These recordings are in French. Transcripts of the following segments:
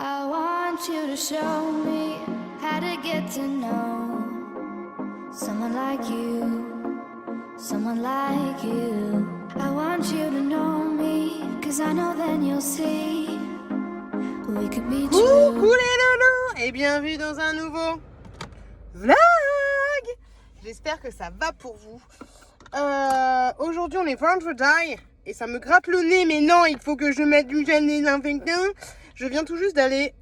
I want you to show me how to get to know someone like you, someone like you. I want you to know me, cause I know then you'll see we could be true. Coucou les loulous et bienvenue dans un nouveau vlog. J'espère que ça va pour vous. Aujourd'hui on est vendredi et ça me gratte le nez, mais non, il faut que je mette du gel désinfectant. Je viens tout juste d'aller...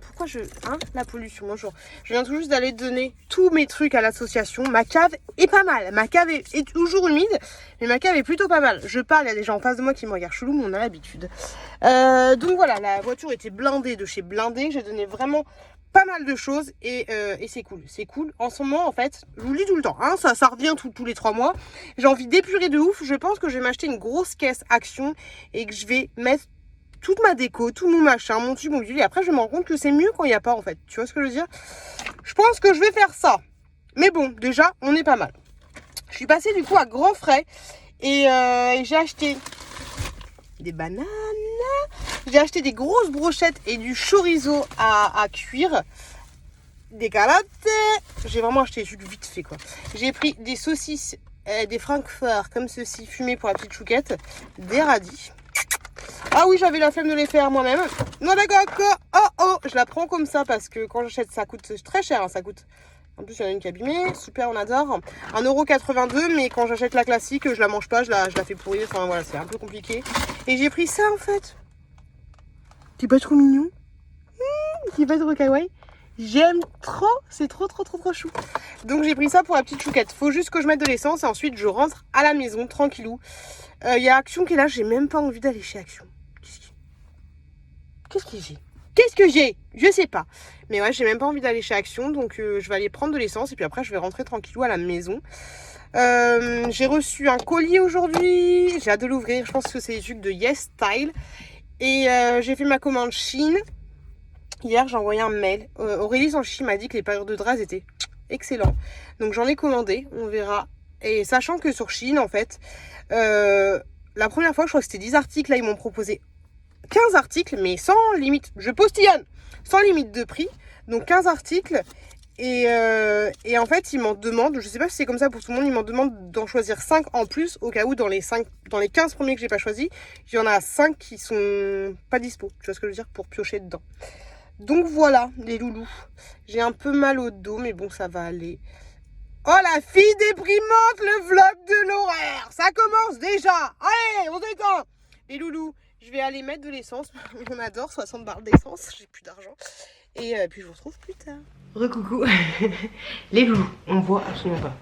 Pourquoi je... Hein, la pollution, bonjour. Je viens tout juste d'aller donner tous mes trucs à l'association. Ma cave est pas mal. Ma cave est toujours humide, mais ma cave est plutôt pas mal. Je parle, il y a des gens en face de moi qui me regardent chelou, mais on a l'habitude. Donc voilà, la voiture était blindée de chez Blindé. J'ai donné vraiment pas mal de choses et c'est cool. C'est cool. En ce moment, en fait, je vous le dis tout le temps, hein, ça revient tous les 3 mois. J'ai envie d'épurer de ouf. Je pense que je vais m'acheter une grosse caisse Action et que je vais mettre toute ma déco, tout mon machin, mon tube mobile. Et après, je me rends compte que c'est mieux quand il n'y a pas, en fait. Tu vois ce que je veux dire? Je pense que je vais faire ça. Mais bon, déjà, on est pas mal. Je suis passée, du coup, à grands frais. Et j'ai acheté des bananes. J'ai acheté des grosses brochettes et du chorizo à cuire. Des carottes. J'ai vraiment acheté des trucs vite fait, quoi. J'ai pris des saucisses, des francfort, comme ceci, fumés pour la petite chouquette. Des radis. Ah oui, j'avais la flemme de les faire moi-même. Non, d'accord. Oh, je la prends comme ça parce que quand j'achète, ça coûte très cher. Hein, ça coûte. En plus, il y en a une qui est abîmée. Super, on adore. 1,82 €. Mais quand j'achète la classique, je la mange pas. Je la fais pourrir. Enfin, voilà, c'est un peu compliqué. Et j'ai pris ça en fait. C'est pas trop mignon. C'est pas trop kawaii. J'aime trop. C'est trop chou. Donc, j'ai pris ça pour la petite chouquette. Faut juste que je mette de l'essence. Et ensuite, je rentre à la maison tranquillou. Il y a Action qui est là. J'ai même pas envie d'aller chez Action. Qu'est-ce que j'ai? Je sais pas. Mais ouais, j'ai même pas envie d'aller chez Action. Donc je vais aller prendre de l'essence. Et puis après, je vais rentrer tranquillou à la maison. J'ai reçu un colis aujourd'hui. J'ai hâte de l'ouvrir. Je pense que c'est des trucs de Yes Style. Et j'ai fait ma commande Chine. Hier, j'ai envoyé un mail. Aurélie en Chine m'a dit que les parures de drap étaient excellents. Donc j'en ai commandé. On verra. Et sachant que sur Chine, en fait, la première fois, je crois que c'était 10 articles. Là, ils m'ont proposé 15 articles, mais sans limite. Je postillonne sans limite de prix. Donc 15 articles. Et en fait, ils m'en demandent, je sais pas si c'est comme ça pour tout le monde, ils m'en demandent d'en choisir 5 en plus, au cas où dans les 15 premiers que j'ai pas choisi, il y en a 5 qui sont pas dispo. Tu vois ce que je veux dire? Pour piocher dedans. Donc voilà, les loulous. J'ai un peu mal au dos, mais bon, ça va aller. Oh, la fille déprimante, le vlog de l'horaire. Ça commence déjà. Allez, on détend. Les loulous, je vais aller mettre de l'essence. On adore 60 barres d'essence. J'ai plus d'argent. Et puis je vous retrouve plus tard. Recoucou. Les loulous, on voit absolument pas.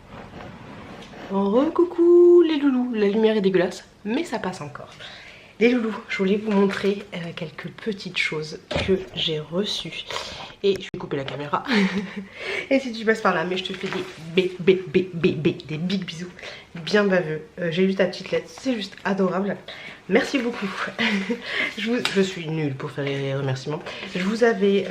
Recoucou les loulous. La lumière est dégueulasse, mais ça passe encore. Les loulous, je voulais vous montrer quelques petites choses que j'ai reçues. Et je vais couper la caméra. Et si tu passes par là, mais je te fais des des big bisous bien baveux. J'ai lu ta petite lettre, c'est juste adorable. Merci beaucoup. Je suis nulle pour faire les remerciements. Je vous avais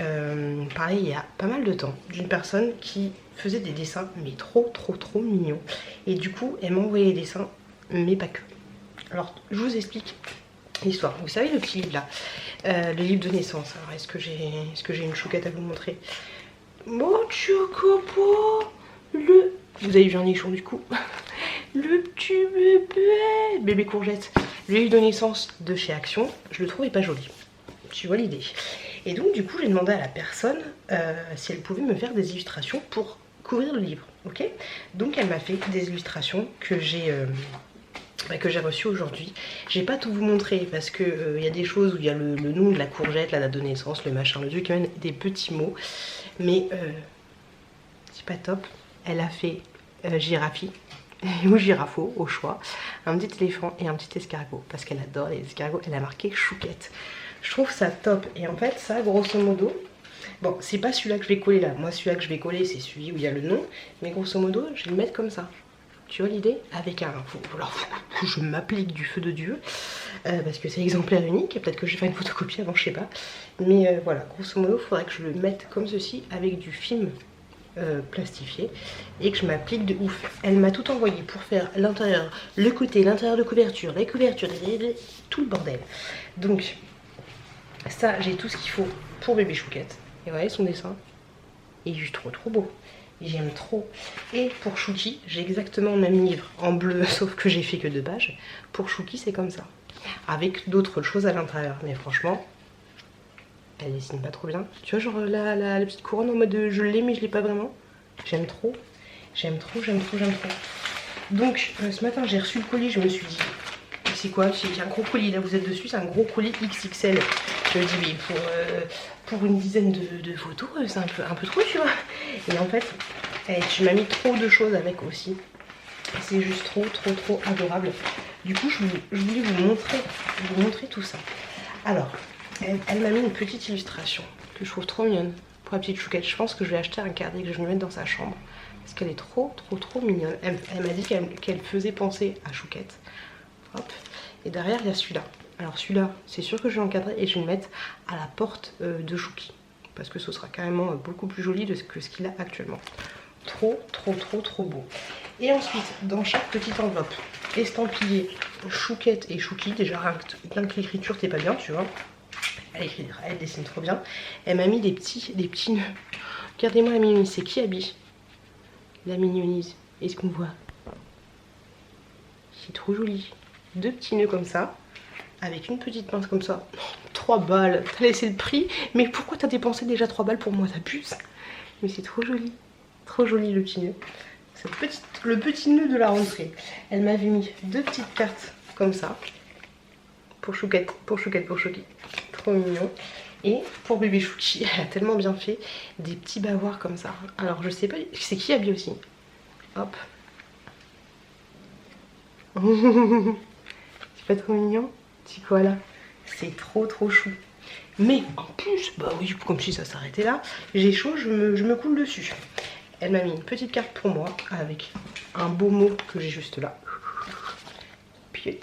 parlé il y a pas mal de temps d'une personne qui faisait des dessins mais trop mignons. Et du coup, elle m'a envoyé les dessins, mais pas que. Alors, je vous explique l'histoire. Vous savez le petit livre là, le livre de naissance. Alors est-ce que j'ai une chouquette à vous montrer? Mon chocobo, vous avez vu un nichon du coup. Le petit bébé courgette. Le livre de naissance de chez Action, je le trouvais pas joli. Tu vois l'idée. Et donc du coup j'ai demandé à la personne si elle pouvait me faire des illustrations pour couvrir le livre. Ok. Donc elle m'a fait des illustrations que j'ai reçu aujourd'hui. Je vais pas tout vous montrer parce que il y a des choses où il y a le nom de la courgette, la date de naissance, le machin, le truc, même des petits mots. Mais c'est pas top. Elle a fait girafi ou girafo au choix, un petit éléphant et un petit escargot parce qu'elle adore les escargots. Elle a marqué chouquette. Je trouve ça top. Et en fait ça, grosso modo, bon, c'est pas celui-là que je vais coller là. Moi celui-là que je vais coller c'est celui où il y a le nom, mais grosso modo je vais le mettre comme ça. Tu vois l'idée? Avec un... Alors, je m'applique du feu de Dieu. Parce que c'est exemplaire unique. Peut-être que je vais faire une photocopie avant, je sais pas. Mais voilà, grosso modo, il faudrait que je le mette comme ceci, avec du film plastifié. Et que je m'applique de ouf. Elle m'a tout envoyé pour faire l'intérieur, le côté, l'intérieur de couverture, les couvertures, tout le bordel. Donc, Ça, j'ai tout ce qu'il faut pour bébé Chouquette. Et voyez son dessin. Il est trop beau. J'aime trop. Et pour Chouki, j'ai exactement le même livre en bleu, sauf que j'ai fait que 2 pages. Pour Chouki, c'est comme ça. Avec d'autres choses à l'intérieur. Mais franchement, elle dessine pas trop bien. Tu vois, genre la petite couronne en mode je l'ai, mais je l'ai pas vraiment. J'aime trop. J'aime trop. Donc, ce matin, j'ai reçu le colis. Je me suis dit, c'est quoi? C'est un gros colis. Là, vous êtes dessus. C'est un gros colis XXL. Je me dis, mais pour une dizaine de photos, c'est un peu trop, tu vois. Et en fait, tu m'as mis trop de choses avec aussi. C'est juste trop adorable. Du coup, je voulais vous montrer tout ça. Alors, elle m'a mis une petite illustration que je trouve trop mignonne pour la petite Chouquette. Je pense que je vais acheter un carnet que je vais mettre dans sa chambre parce qu'elle est trop mignonne. Elle m'a dit qu'elle faisait penser à Chouquette. Hop. Et derrière, il y a celui-là. Alors celui-là, c'est sûr que je vais l'encadrer et je vais le mettre à la porte de Chouki. Parce que ce sera carrément beaucoup plus joli que ce qu'il a actuellement. Trop beau. Et ensuite, dans chaque petite enveloppe, estampillé Chouquette et Chouki. Déjà, rien que l'écriture, t'es pas bien, tu vois. Elle dessine trop bien. Elle m'a mis des petits nœuds. Regardez-moi la mignonise. C'est qui habille la mignonise? Est-ce qu'on voit? C'est trop joli. 2 petits nœuds comme ça. Avec une petite pince comme ça. 3 balles. T'as laissé le prix. Mais pourquoi t'as dépensé déjà 3 balles pour moi? T'abuses. Mais c'est trop joli. Trop joli le petit nœud. Le petit nœud de la rentrée. Elle m'avait mis 2 petites cartes comme ça. Pour Chouquette, pour Chouki. Trop mignon. Et pour bébé Chouki, elle a tellement bien fait des petits bavoirs comme ça. Alors je sais pas, c'est qui habille aussi? Hop. C'est pas trop mignon? Petit koala. C'est trop chou. Mais en plus, bah oui, comme si ça s'arrêtait là, j'ai chaud, je me coule dessus. Elle m'a mis une petite carte pour moi avec un beau mot que j'ai juste là. Puis,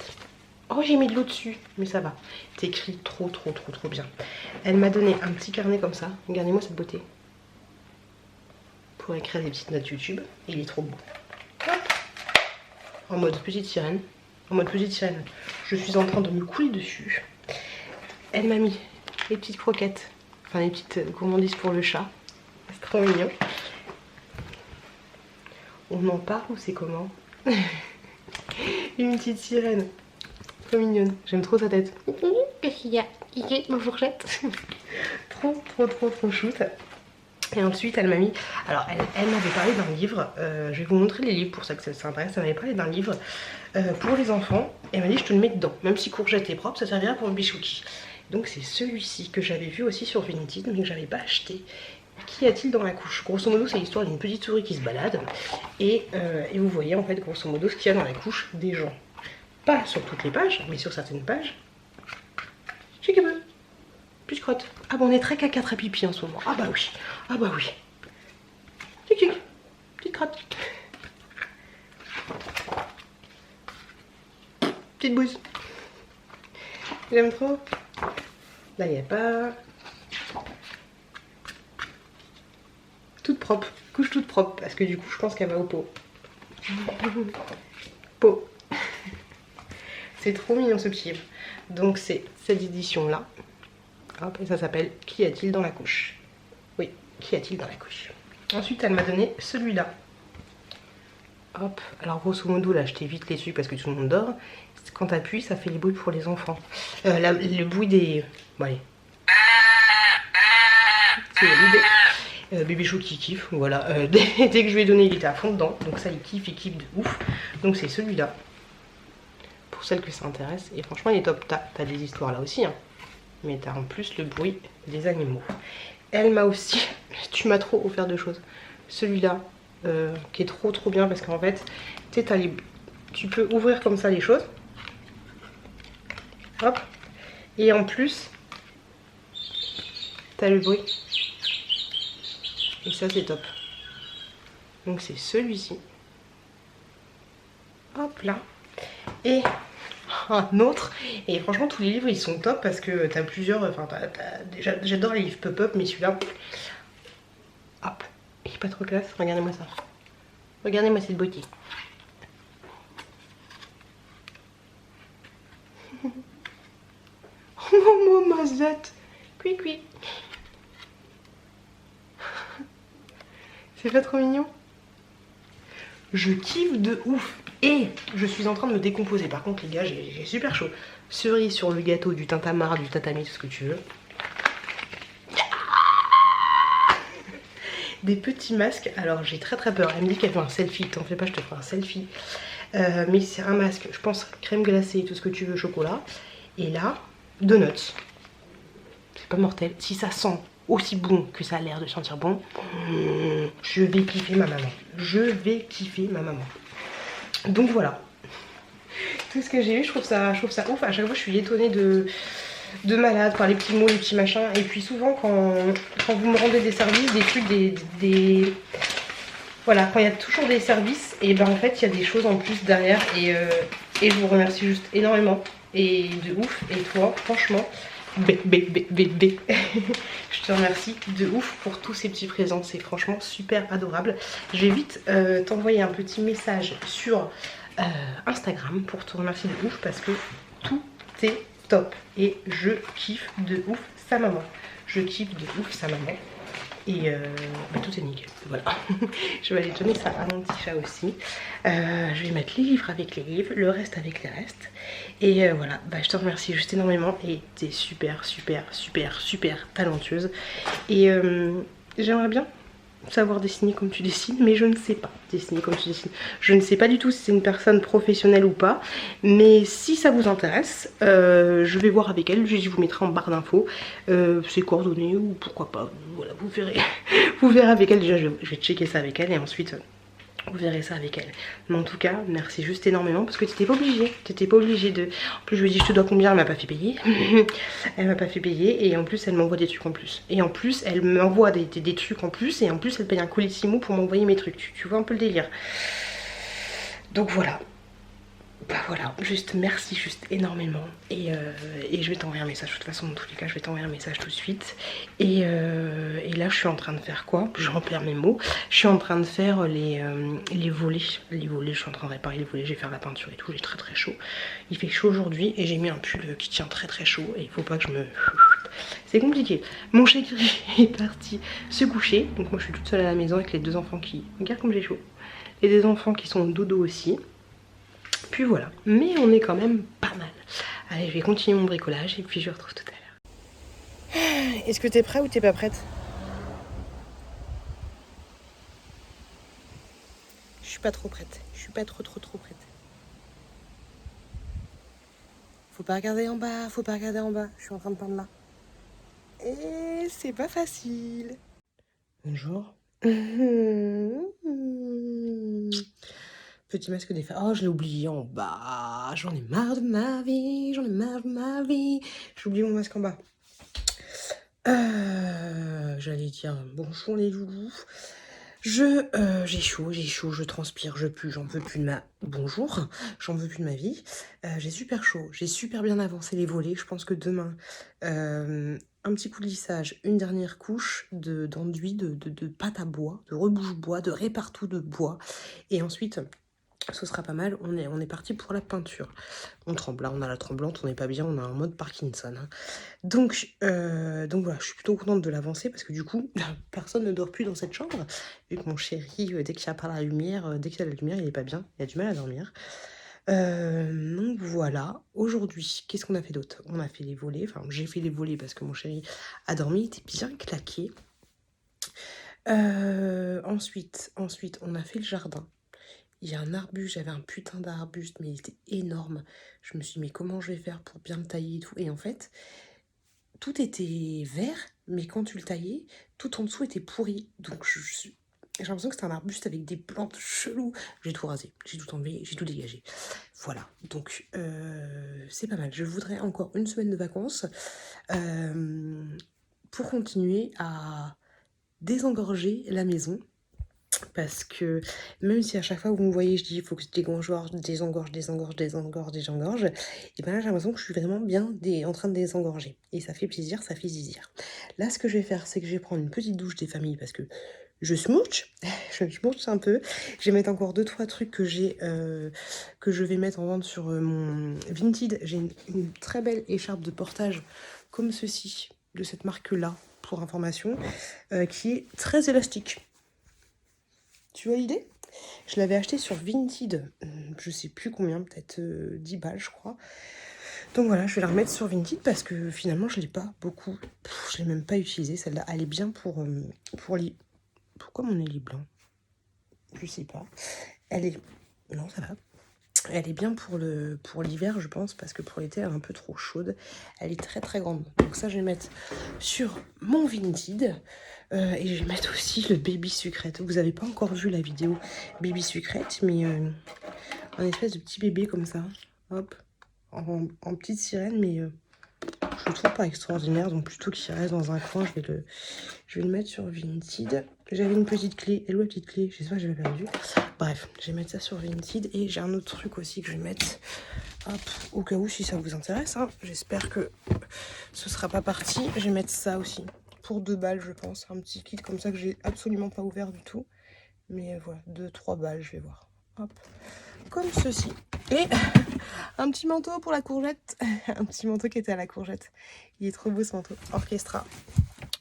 oh, j'ai mis de l'eau dessus, mais ça va. C'est écrit trop bien. Elle m'a donné un petit carnet comme ça. Regardez-moi cette beauté. Pour écrire des petites notes YouTube. Il est trop beau. Hop. En mode petite sirène. Je suis en train de me couler dessus. Elle m'a mis les petites croquettes. Enfin, les petites gourmandises pour le chat. C'est trop mignon. On en parle ou c'est comment? Une petite sirène. Trop mignonne. J'aime trop sa tête. Qu'est-ce qu'il y a? Il est ma fourchette. trop shoot. Et ensuite elle m'a mis, alors elle m'avait parlé d'un livre, je vais vous montrer les livres pour ça que ça intéresse. Elle m'avait parlé d'un livre pour les enfants et elle m'a dit je te le mets dedans, même si Courgette est propre, ça servira pour le bichouki. Donc c'est celui-ci que j'avais vu aussi sur Vinted mais que j'avais pas acheté. Qu'y a-t-il dans la couche? Grosso modo c'est l'histoire d'une petite souris qui se balade et vous voyez en fait grosso modo ce qu'il y a dans la couche des gens. Pas sur toutes les pages mais sur certaines pages. Plus crotte. Ah bon, on est très caca très pipi en ce moment. Ah bah oui. Tic. Petite crotte. Petite bouse. J'aime trop. Là, il n'y a pas. Toute propre. Couche toute propre. Parce que du coup, je pense qu'elle va au pot. Pot. C'est trop mignon ce petit livre. Donc, c'est cette édition-là. Hop, et ça s'appelle Qu'y a-t-il dans la couche? Oui, qu'y a-t-il dans la couche? Ensuite, elle m'a donné celui-là. Hop, alors grosso modo, là, je t'évite les dessus parce que tout le monde dort. Quand t'appuies, ça fait les bruits pour les enfants. Le bruit des... Bon, allez. C'est le bébé. Bébé chou qui kiffe, voilà. Dès que je lui ai donné, il était à fond dedans. Donc ça, il kiffe de ouf. Donc c'est celui-là. Pour celles que ça intéresse. Et franchement, il est top. T'as des histoires là aussi, hein. Mais t'as en plus le bruit des animaux. Elle m'a aussi, tu m'as trop offert de choses. Celui-là, qui est trop bien parce qu'en fait, tu peux ouvrir comme ça les choses. Hop. Et en plus, t'as le bruit. Et ça, c'est top. Donc c'est celui-ci. Hop là. Et un autre, et franchement tous les livres ils sont top parce que t'as plusieurs, enfin déjà j'adore les livres pop-up mais celui-là, hop, il est pas trop classe, regardez-moi ça, regardez-moi cette beauté. Oh maman Mazette, Cui cui. C'est pas trop mignon? Je kiffe de ouf. Et je suis en train de me décomposer. Par contre les gars, j'ai super chaud. Cerise sur le gâteau, du tintamarre, du tatami, tout ce que tu veux. Des petits masques. Alors j'ai très peur. Elle me dit qu'elle fait un selfie. T'en fais pas, je te ferai un selfie. Mais c'est un masque, je pense crème glacée, tout ce que tu veux, chocolat. Et là, donuts. C'est pas mortel. Si ça sent aussi bon que ça a l'air de sentir bon, je vais kiffer ma maman. Je vais kiffer ma maman. Donc voilà. Tout ce que j'ai eu, je trouve ça ouf. À chaque fois, je suis étonnée de malade par les petits mots, les petits machins. Et puis souvent, quand vous me rendez des services, des trucs, voilà, quand il y a toujours des services, et ben en fait, il y a des choses en plus derrière. Et je vous remercie juste énormément. Et de ouf. Et toi, franchement, je te remercie de ouf pour tous ces petits présents. C'est franchement super adorable. Je vais vite t'envoyer un petit message sur Instagram pour te remercier de ouf parce que tout est top. Et je kiffe de ouf sa maman. Je kiffe de ouf sa maman. Et bah, tout est nickel, voilà. Je vais aller donner ça à mon petit chat aussi. Je vais mettre les livres avec les livres, le reste avec les restes. Et voilà, bah, je te remercie juste énormément. Et t'es super talentueuse. Et j'aimerais bien savoir dessiner comme tu dessines, mais je ne sais pas dessiner comme tu dessines. Je ne sais pas du tout si c'est une personne professionnelle ou pas, mais si ça vous intéresse, je vais voir avec elle. Je vous mettrai en barre d'infos ses coordonnées ou pourquoi pas. Voilà, vous verrez. Vous verrez avec elle. Déjà, je vais checker ça avec elle et ensuite vous verrez ça avec elle. Mais en tout cas, merci juste énormément parce que t'étais pas obligée. T'étais pas obligée de. En plus, je lui ai dit je te dois combien, elle m'a pas fait payer. Elle m'a pas fait payer et en plus, elle m'envoie des trucs en plus. Et en plus, elle m'envoie des trucs en plus et en plus, elle paye un colissimo pour m'envoyer mes trucs. Tu vois un peu le délire. Donc voilà. Bah voilà, juste merci juste énormément et je vais t'envoyer un message. De toute façon, dans tous les cas, je vais t'envoyer un message tout de suite. Et là, je suis en train de faire quoi? Je remplis mes mots. Je suis en train de faire les volets. Les volets, je suis en train de réparer les volets. Je vais faire la peinture et tout. J'ai très chaud. Il fait chaud aujourd'hui et j'ai mis un pull qui tient très chaud. Et il faut pas que je me... C'est compliqué. Mon chéri est parti se coucher. Donc moi, je suis toute seule à la maison avec les deux enfants qui... Regarde comme j'ai chaud. Les deux enfants qui sont au dodo aussi. Puis voilà, mais on est quand même pas mal. Allez, je vais continuer mon bricolage et puis je vous retrouve tout à l'heure. Est-ce que t'es prêt ou t'es pas prête? Je suis pas trop prête. Je suis pas trop prête. Faut pas regarder en bas, faut pas regarder en bas. Je suis en train de peindre là. Et c'est pas facile. Bonjour. Petit masque des femmes. Oh, je l'ai oublié en bas. J'en ai marre de ma vie. J'en ai marre de ma vie. J'ai oublié mon masque en bas. J'allais dire bonjour les loulous. J'ai chaud, je transpire, je pue, j'en veux plus de ma... Bonjour, j'en veux plus de ma vie. J'ai super chaud, j'ai super bien avancé les volets. Je pense que demain, un petit coup de lissage, une dernière couche d'enduit, de pâte à bois, de rebouche bois, de répartout de bois. Et ensuite... ce sera pas mal, on est parti pour la peinture. On tremble, là on a la tremblante, on n'est pas bien, on a un mode Parkinson. Hein. Donc voilà, je suis plutôt contente de l'avancer parce que du coup, personne ne dort plus dans cette chambre. Vu que mon chéri, dès qu'il y a pas la lumière, dès qu'il y a la lumière, il est pas bien, il a du mal à dormir. Donc voilà, aujourd'hui, qu'est-ce qu'on a fait d'autre? On a fait les volets, enfin j'ai fait les volets parce que mon chéri a dormi, il était bien claqué. Ensuite, on a fait le jardin. Il y a un arbuste, j'avais un putain d'arbuste, mais il était énorme. Je me suis dit, mais comment je vais faire pour bien le tailler et tout? Et en fait, tout était vert, mais quand tu le taillais, tout en dessous était pourri. Donc j'ai l'impression que c'était un arbuste avec des plantes cheloues. J'ai tout rasé, j'ai tout enlevé, j'ai tout dégagé. Voilà, donc c'est pas mal. Je voudrais encore une semaine de vacances pour continuer à désengorger la maison. Parce que même si à chaque fois vous me voyez, je dis il faut que je désengorge, et bien là j'ai l'impression que je suis vraiment bien en train de désengorger. Et ça fait plaisir, ça fait zizir. Là ce que je vais faire, c'est que je vais prendre une petite douche des familles parce que je smooch un peu. Je vais mettre encore 2-3 trucs que je vais mettre en vente sur mon Vinted. J'ai une très belle écharpe de portage comme ceci. de cette marque-là, pour information, qui est très élastique. Tu vois l'idée? Je l'avais acheté sur Vinted, je sais plus combien, peut-être 10 balles je crois. Donc voilà, je vais la remettre sur Vinted parce que finalement je l'ai pas beaucoup. Je l'ai même pas utilisée celle-là. Elle est bien pour les... Pourquoi mon nez est blanc? Je sais pas. Elle est... Non, ça va. Elle est bien pour l'hiver, je pense, parce que pour l'été, elle est un peu trop chaude. Elle est très très grande. Donc ça, je vais mettre sur mon Vinted. Et je vais mettre aussi le Baby Sucrète. Vous n'avez pas encore vu la vidéo Baby Sucrète, mais un espèce de petit bébé comme ça. Hop. En petite sirène, mais je le trouve pas extraordinaire. Donc plutôt qu'il reste dans un coin, je vais le mettre sur Vinted. J'avais une petite clé. Et où la petite clé? J'espère que je l'ai perdue. Bref, je vais mettre ça sur Vinted. Et j'ai un autre truc aussi que je vais mettre. Hop, au cas où, si ça vous intéresse. Hein. J'espère que ce sera pas parti. Je vais mettre ça aussi. Pour 2 balles, je pense. Un petit kit comme ça que j'ai absolument pas ouvert du tout. Mais voilà, 2-3 balles, je vais voir. Hop, comme ceci. Et un petit manteau pour la courgette. Un petit manteau qui était à la courgette. Il est trop beau ce manteau. Orchestra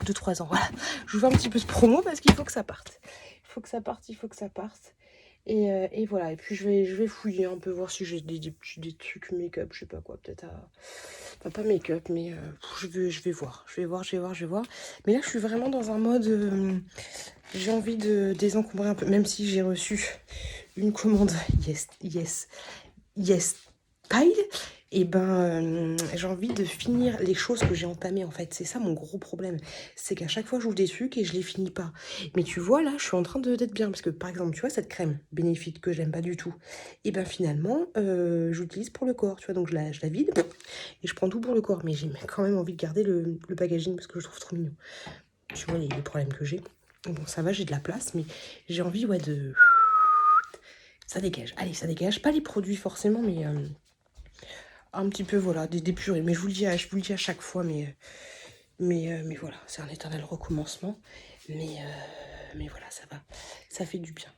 de 3 ans. Voilà. Je vous fais un petit peu de promo parce qu'il faut que ça parte. Il faut que ça parte. Et voilà. Et puis je vais fouiller un peu, voir si j'ai des trucs make-up, je sais pas quoi. Peut-être enfin, pas make-up, mais je vais voir. Je vais voir. Mais là, je suis vraiment dans un mode... j'ai envie de désencombrer un peu, même si j'ai reçu une commande yes style. Et ben j'ai envie de finir les choses que j'ai entamées en fait. C'est ça mon gros problème. C'est qu'à chaque fois j'ouvre des trucs et je les finis pas. Mais tu vois là, je suis en train d'être bien. Parce que par exemple, tu vois cette crème Benefit que j'aime pas du tout. Et ben finalement, j'utilise pour le corps. Tu vois, donc je la vide et je prends tout pour le corps. Mais j'ai quand même envie de garder le packaging parce que je trouve trop mignon. Tu vois les problèmes que j'ai. Bon ça va, j'ai de la place. Mais j'ai envie ouais de... Ça dégage. Allez, ça dégage. Pas les produits forcément, mais... un petit peu, voilà, des purées. Mais je vous le dis à chaque fois, mais voilà, c'est un éternel recommencement. Mais voilà, ça va. Ça fait du bien.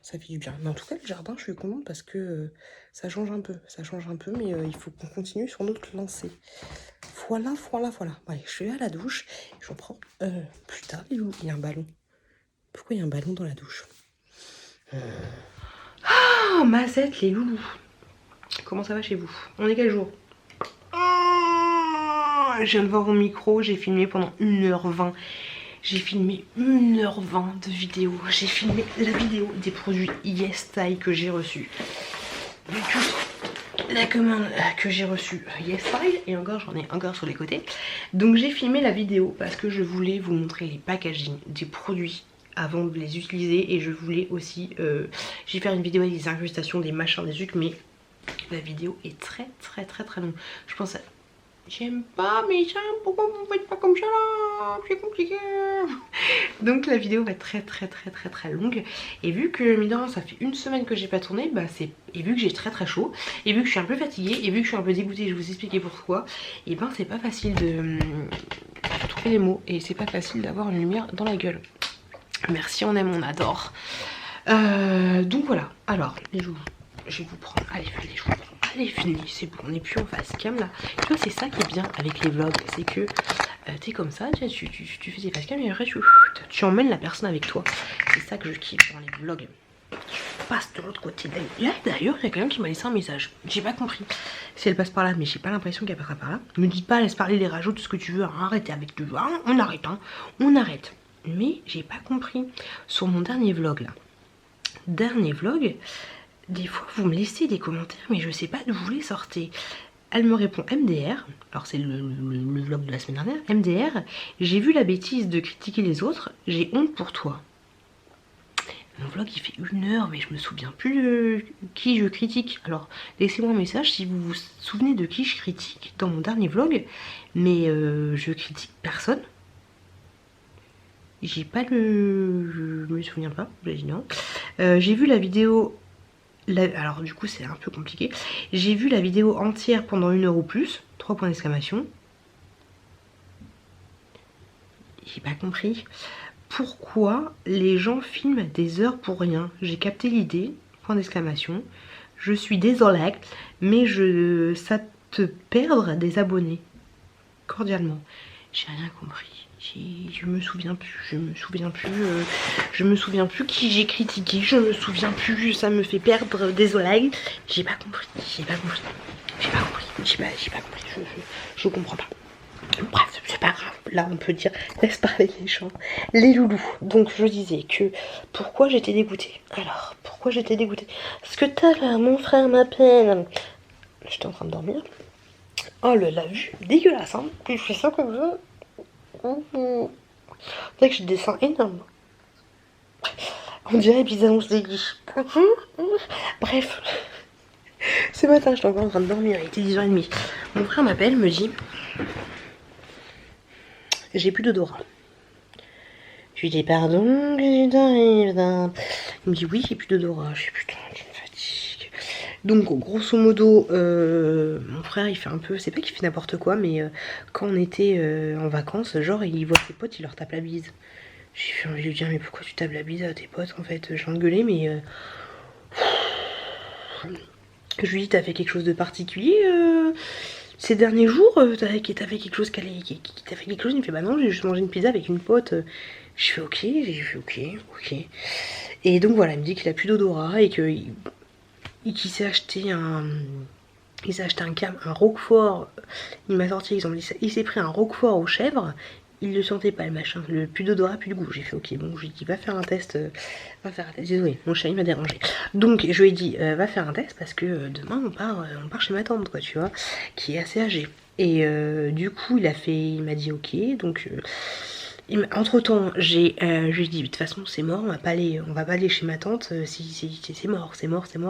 Mais en tout cas, le jardin, je suis contente parce que ça change un peu. Mais il faut qu'on continue sur notre lancée. Voilà. Allez, je vais à la douche. Je reprends plus tard. Il y a un ballon. Pourquoi il y a un ballon dans la douche? Ah, Mazette, les loulous. Comment ça va chez vous? On est quel jour? Je viens de voir mon micro, j'ai filmé pendant 1h20. J'ai filmé 1h20 de vidéo. J'ai filmé la vidéo des produits YesStyle que j'ai reçus. La commande que j'ai reçue YesStyle, et encore j'en ai encore sur les côtés. Donc j'ai filmé la vidéo parce que je voulais vous montrer les packaging des produits avant de les utiliser. Et je voulais aussi, j'ai fait une vidéo avec des incrustations, des machins, des trucs, mais la vidéo est très longue. Je pense à... J'aime pas mais ça, pourquoi vous faites pas comme ça là? C'est compliqué. Donc la vidéo va être très longue. Et vu que mine ça fait 1 semaine que j'ai pas tourné, bah c'est. Et vu que j'ai très très chaud, et vu que je suis un peu fatiguée, et vu que je suis un peu dégoûtée, je vais vous expliquer pourquoi. Et ben c'est pas facile de trouver les mots. Et c'est pas facile d'avoir une lumière dans la gueule. Merci, on aime, on adore. Donc voilà. Alors, les joues, je vais vous prendre. Allez, je vous prends. Allez, fini, c'est bon, on n'est plus en face cam là. Tu vois, c'est ça qui est bien avec les vlogs, c'est que t'es comme ça, tu fais tes face cam et après tu emmènes la personne avec toi. C'est ça que je kiffe dans les vlogs. Je passe de l'autre côté. Là d'ailleurs, il y a quelqu'un qui m'a laissé un message. J'ai pas compris si elle passe par là, mais j'ai pas l'impression qu'elle passera par là. Me dites pas, laisse parler, les rajouts, tout ce que tu veux. Arrêtez avec le... on arrête, hein. On arrête. Mais j'ai pas compris. Sur mon dernier vlog là. Dernier vlog... Des fois vous me laissez des commentaires mais je sais pas d'où vous les sortez. Elle me répond MDR, alors c'est le vlog de la semaine dernière. MDR, j'ai vu la bêtise de critiquer les autres, j'ai honte pour toi. Mon vlog il fait 1 heure mais je me souviens plus de qui je critique. Alors laissez-moi un message si vous vous souvenez de qui je critique dans mon dernier vlog. Mais je critique personne. J'ai pas le... Je me souviens pas, j'ai dit non. J'ai vu la vidéo... Alors du coup c'est un peu compliqué. J'ai vu la vidéo entière pendant 1 heure ou plus. 3 points d'exclamation. J'ai pas compris. Pourquoi les gens filment des heures pour rien? J'ai capté l'idée. Point d'exclamation. Je suis désolée, mais ça te perdre des abonnés. Cordialement. J'ai rien compris. Je me souviens plus, je me souviens plus qui j'ai critiqué, je me souviens plus, ça me fait perdre des oreilles. J'ai pas compris, j'ai pas compris, je comprends pas. Bref, c'est pas grave, là on peut dire, laisse parler les gens. Les loulous, donc je disais que, pourquoi j'étais dégoûtée? Alors, pourquoi j'étais dégoûtée? Parce que t'as là, mon frère m'appelle. J'étais en train de dormir. Oh la vue, dégueulasse, hein. Je fais ça comme ça. C'est vrai que j'ai des seins énormes. On dirait qu'ils annoncent des guiches. Bref. Ce matin, j'étais encore en train de dormir, il était 10h30. Mon frère m'appelle, me dit j'ai plus d'odorat. Je lui dis pardon, qu'est-ce qui t'arrive? Il me dit oui, j'ai plus d'odorat. Je suis putain, tu me fatigues. Donc grosso modo, mon frère il fait un peu, c'est pas qu'il fait n'importe quoi, mais quand on était en vacances, genre il voit ses potes, il leur tape la bise. J'ai envie de lui dire mais pourquoi tu tapes la bise à tes potes en fait? J'ai engueulé mais je lui dis t'as fait quelque chose de particulier ces derniers jours? T'as fait quelque chose t'as fait quelque chose? Il me fait bah non, j'ai juste mangé une pizza avec une pote. Je fais ok, ok. Et donc voilà, il me dit qu'il a plus d'odorat et qu'il s'est acheté un... Il s'est acheté un roquefort. Il m'a sorti l'exemple. Il s'est pris un roquefort aux chèvres. Il le sentait pas le machin. Le plus d'odorat, plus de goût. J'ai fait ok, bon, je lui ai dit va faire un test. Désolé, mon chéri m'a dérangé. Donc je lui ai dit va faire un test parce que demain on part chez ma tante, quoi, tu vois, qui est assez âgée. Et du coup il m'a dit ok, donc entre temps je lui ai dit de toute façon c'est mort, on va pas aller chez ma tante, c'est mort,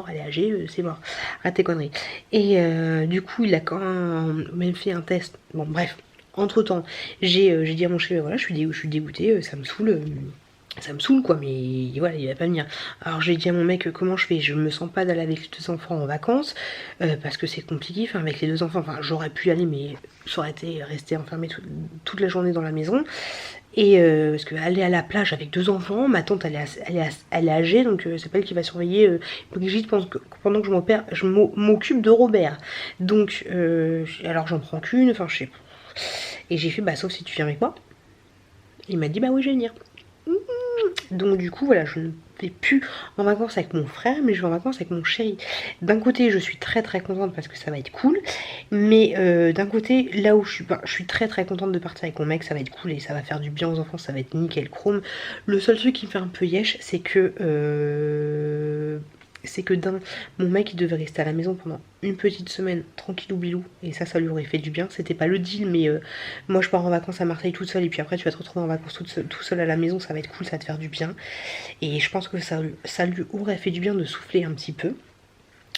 elle est âgée, c'est mort, arrête tes conneries. Et du coup il a quand même fait un test, bon bref, entre temps j'ai dit à mon chéri voilà je suis dégoûtée, ça me saoule quoi, mais voilà il va pas venir. Alors j'ai dit à mon mec comment je fais, je me sens pas d'aller avec les 2 enfants en vacances parce que c'est compliqué, enfin avec les 2 enfants, enfin j'aurais pu y aller mais ça aurait été rester enfermée toute la journée dans la maison. Et parce qu'aller à la plage avec 2 enfants, ma tante elle est âgée donc c'est pas elle qui va surveiller Brigitte pendant que je m'occupe de Robert. Donc alors j'en prends qu'une, enfin je sais pas. Et j'ai fait bah sauf si tu viens avec moi. Il m'a dit bah oui je vais venir. Donc du coup voilà, je ne vais plus en vacances avec mon frère mais je vais en vacances avec mon chéri. D'un côté je suis très contente parce que ça va être cool, mais d'un côté là où je suis très contente de partir avec mon mec, ça va être cool et ça va faire du bien aux enfants, ça va être nickel chrome. Le seul truc qui me fait un peu yesh c'est que mon mec il devait rester à la maison pendant une petite semaine tranquillou bilou et ça lui aurait fait du bien. C'était pas le deal mais moi je pars en vacances à Marseille toute seule et puis après tu vas te retrouver en vacances tout seul à la maison, ça va être cool, ça va te faire du bien et je pense que ça lui aurait fait du bien de souffler un petit peu.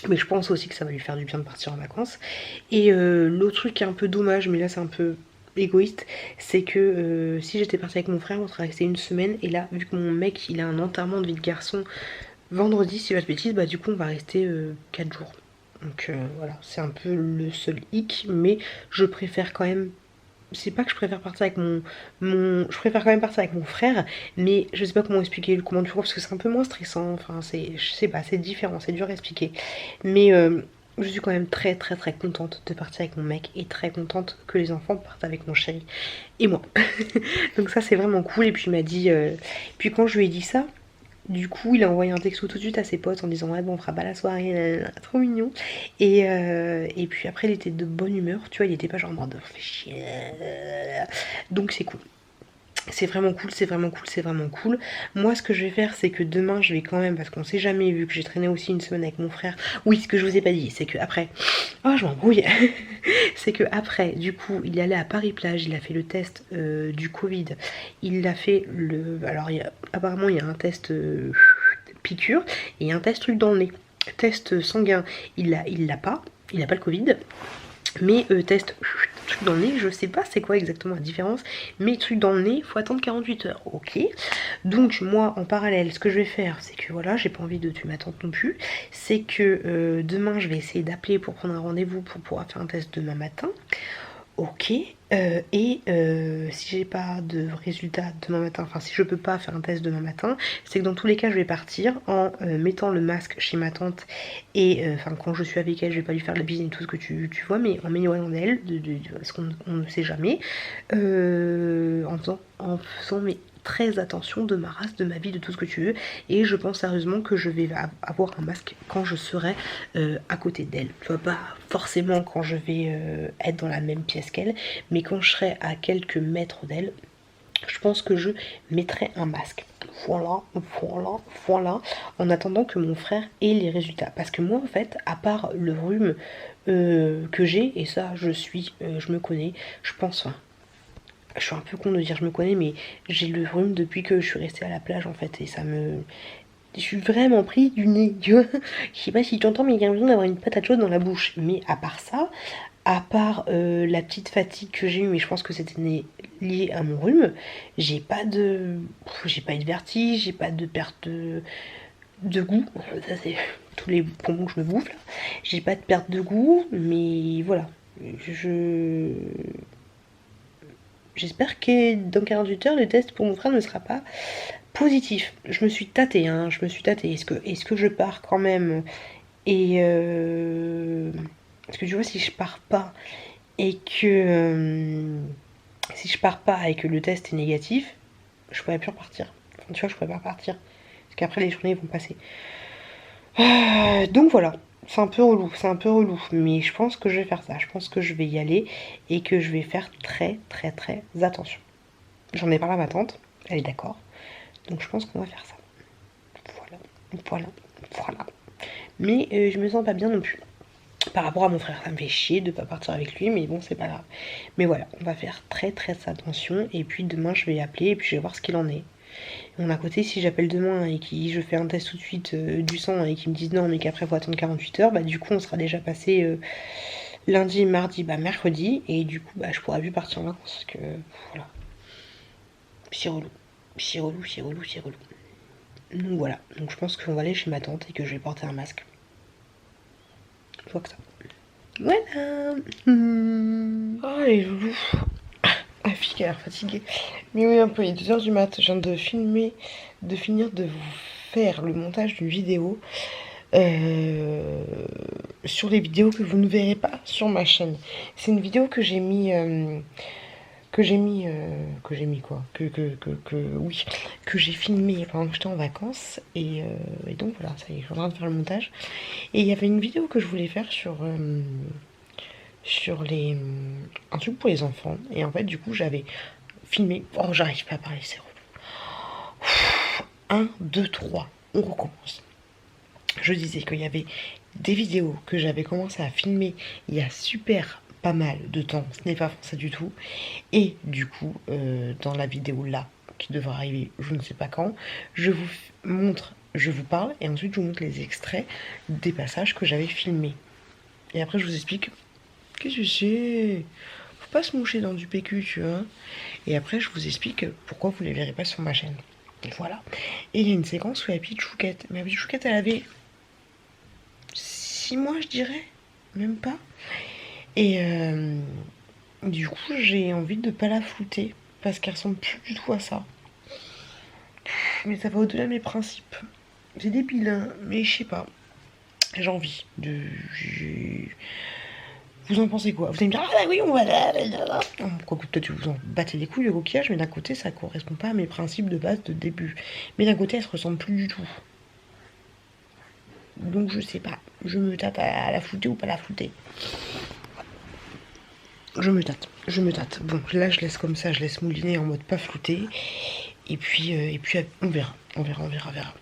Mais je pense aussi que ça va lui faire du bien de partir en vacances. Et l'autre truc qui est un peu dommage, mais là c'est un peu égoïste, c'est que si j'étais partie avec mon frère on serait resté une semaine et là vu que mon mec il a un enterrement de vie de garçon vendredi si je dis pas de bêtises, bah du coup on va rester 4 jours. Donc voilà, c'est un peu le seul hic, mais je préfère quand même, c'est pas que je préfère partir avec je préfère quand même partir avec mon frère, mais je sais pas comment expliquer le comment du coup parce que c'est un peu moins stressant, enfin je sais pas, c'est différent, c'est dur à expliquer. Mais je suis quand même très contente de partir avec mon mec et très contente que les enfants partent avec mon chéri et moi. Donc ça c'est vraiment cool. Et puis il m'a dit, puis quand je lui ai dit ça, du coup il a envoyé un texto tout de suite à ses potes en disant ouais bon on fera pas la soirée, trop mignon. Et puis après il était de bonne humeur, tu vois, il était pas genre en mode fait chier. Donc c'est cool. C'est vraiment cool. Moi ce que je vais faire c'est que demain je vais quand même, parce qu'on sait jamais, vu que j'ai traîné aussi une semaine avec mon frère. Oui, ce que je vous ai pas dit c'est que après, oh je m'embrouille. C'est que après du coup il est allé à Paris Plage, il a fait le test du Covid. Il a fait alors apparemment il y a un test piqûre et un test truc dans le nez. Test sanguin, il l'a pas le Covid. Mais test truc dans le nez, je sais pas c'est quoi exactement la différence, mais truc dans le nez, faut attendre 48 heures, ok. Donc moi en parallèle, ce que je vais faire, c'est que voilà, j'ai pas envie de tuer ma tante non plus, c'est que demain je vais essayer d'appeler pour prendre un rendez-vous pour pouvoir faire un test demain matin. ok. Si j'ai pas de résultat demain matin, enfin si je peux pas faire un test demain matin, c'est que dans tous les cas je vais partir en mettant le masque chez ma tante et enfin quand je suis avec elle je vais pas lui faire la bise et tout ce que tu vois, mais en m'éloignant d'elle, parce qu'on ne sait jamais, en faisant mais très attention de ma race, de ma vie, de tout ce que tu veux, et je pense sérieusement que je vais avoir un masque quand je serai à côté d'elle. Tu vois, pas forcément quand je vais être dans la même pièce qu'elle, mais quand je serai à quelques mètres d'elle, je pense que je mettrai un masque. Voilà, en attendant que mon frère ait les résultats. Parce que moi, en fait, à part le rhume que j'ai, et ça, je me connais, je pense, enfin, je suis un peu con de dire je me connais, mais j'ai le rhume depuis que je suis restée à la plage, en fait, et ça me... Je suis vraiment pris du nez, tu vois. Je sais pas si tu entends, mais il y a l'impression d'avoir une patate chaude dans la bouche. Mais à part ça, à part la petite fatigue que j'ai eue, mais je pense que c'était lié à mon rhume, j'ai pas eu de vertige, j'ai pas de perte de goût. Ça c'est tous les bonbons que je me bouffe là. J'ai pas de perte de goût, mais voilà. J'espère que dans 48 heures, le test pour mon frère ne sera pas positif. Je me suis tâtée, hein, je me suis tâtée. Est-ce que je pars quand même et parce que tu vois, si je pars pas et que le test est négatif, je pourrais plus repartir. Enfin, tu vois, je pourrais pas repartir parce qu'après les journées vont passer. Donc voilà, c'est un peu relou, mais je pense que je vais faire ça. Je pense que je vais y aller et que je vais faire très très très attention. J'en ai parlé à ma tante, elle est d'accord. Donc je pense qu'on va faire ça. Voilà. Mais je me sens pas bien non plus. Par rapport à mon frère, ça me fait chier de pas partir avec lui, mais bon, c'est pas grave. Mais voilà, on va faire très très attention. Et puis demain, je vais appeler et puis je vais voir ce qu'il en est. Et d'un côté, si j'appelle demain et que je fais un test tout de suite du sang et qu'ils me disent non, mais qu'après, il faut attendre 48 heures, bah du coup, on sera déjà passé lundi, mardi, bah mercredi. Et du coup, bah je pourrais plus partir en vacances parce que voilà. C'est relou. Donc voilà, donc je pense qu'on va aller chez ma tante et que je vais porter un masque. Je vois que ça. Voilà. Oh les loulous. La fille qui a l'air fatiguée. Mais oui, un peu, il est 2h du mat. Je viens de finir de vous faire le montage d'une vidéo sur les vidéos que vous ne verrez pas sur ma chaîne. C'est une vidéo que j'ai mis... que j'ai filmé pendant que j'étais en vacances et donc voilà, ça y est, je suis en train de faire le montage et il y avait une vidéo que je voulais faire sur un truc pour les enfants et en fait du coup j'avais filmé, oh j'arrive pas à parler, c'est relou. 1, 2, 3, on recommence. Je disais qu'il y avait des vidéos que j'avais commencé à filmer il y a super pas mal de temps, ce n'est pas français du tout, et du coup dans la vidéo là qui devra arriver je ne sais pas quand, je vous montre, je vous parle et ensuite je vous montre les extraits des passages que j'avais filmés et après je vous explique qu'est-ce que c'est, faut pas se moucher dans du PQ tu vois, et après je vous explique pourquoi vous les verrez pas sur ma chaîne. Et voilà, et il y a une séquence où la petite Chouquette, ma petite Chouquette elle avait 6 mois je dirais, même pas. Et du coup, j'ai envie de pas la flouter parce qu'elle ressemble plus du tout à ça. Mais ça va au-delà de mes principes. C'est débile, hein, mais je sais pas. J'ai envie de. Vous en pensez quoi? Vous allez me dire, ah oui, on va. Quoique peut-être vous en battez les couilles le coquillage, mais d'un côté, ça correspond pas à mes principes de base de début. Mais d'un côté, elle se ressemble plus du tout. Donc je sais pas. Je me tâte à la flouter ou pas la flouter. Je me tâte. Bon, là, je laisse comme ça, je laisse mouliner en mode pas flouté. Et puis on verra.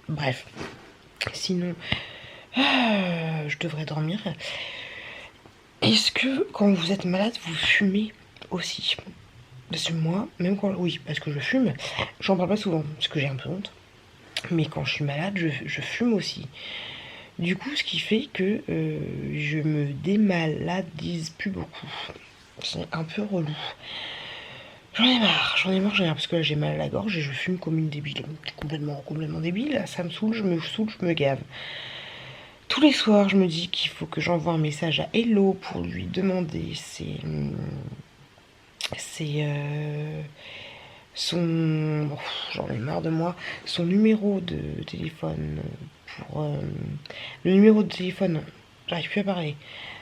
Bref. Sinon, je devrais dormir. Est-ce que quand vous êtes malade, vous fumez aussi? Parce que moi, même quand... Oui, parce que je fume. J'en parle pas souvent, parce que j'ai un peu honte. Mais quand je suis malade, je fume aussi. Du coup, ce qui fait que je me démaladise plus beaucoup. C'est un peu relou. J'en ai marre, parce que là j'ai mal à la gorge et je fume comme une débile. Complètement débile. Ça me saoule, je me gave. Tous les soirs, je me dis qu'il faut que j'envoie un message à Hello pour lui demander c'est son... oh, j'en ai marre de moi. Son numéro de téléphone pour... le numéro de téléphone, j'arrive plus à parler,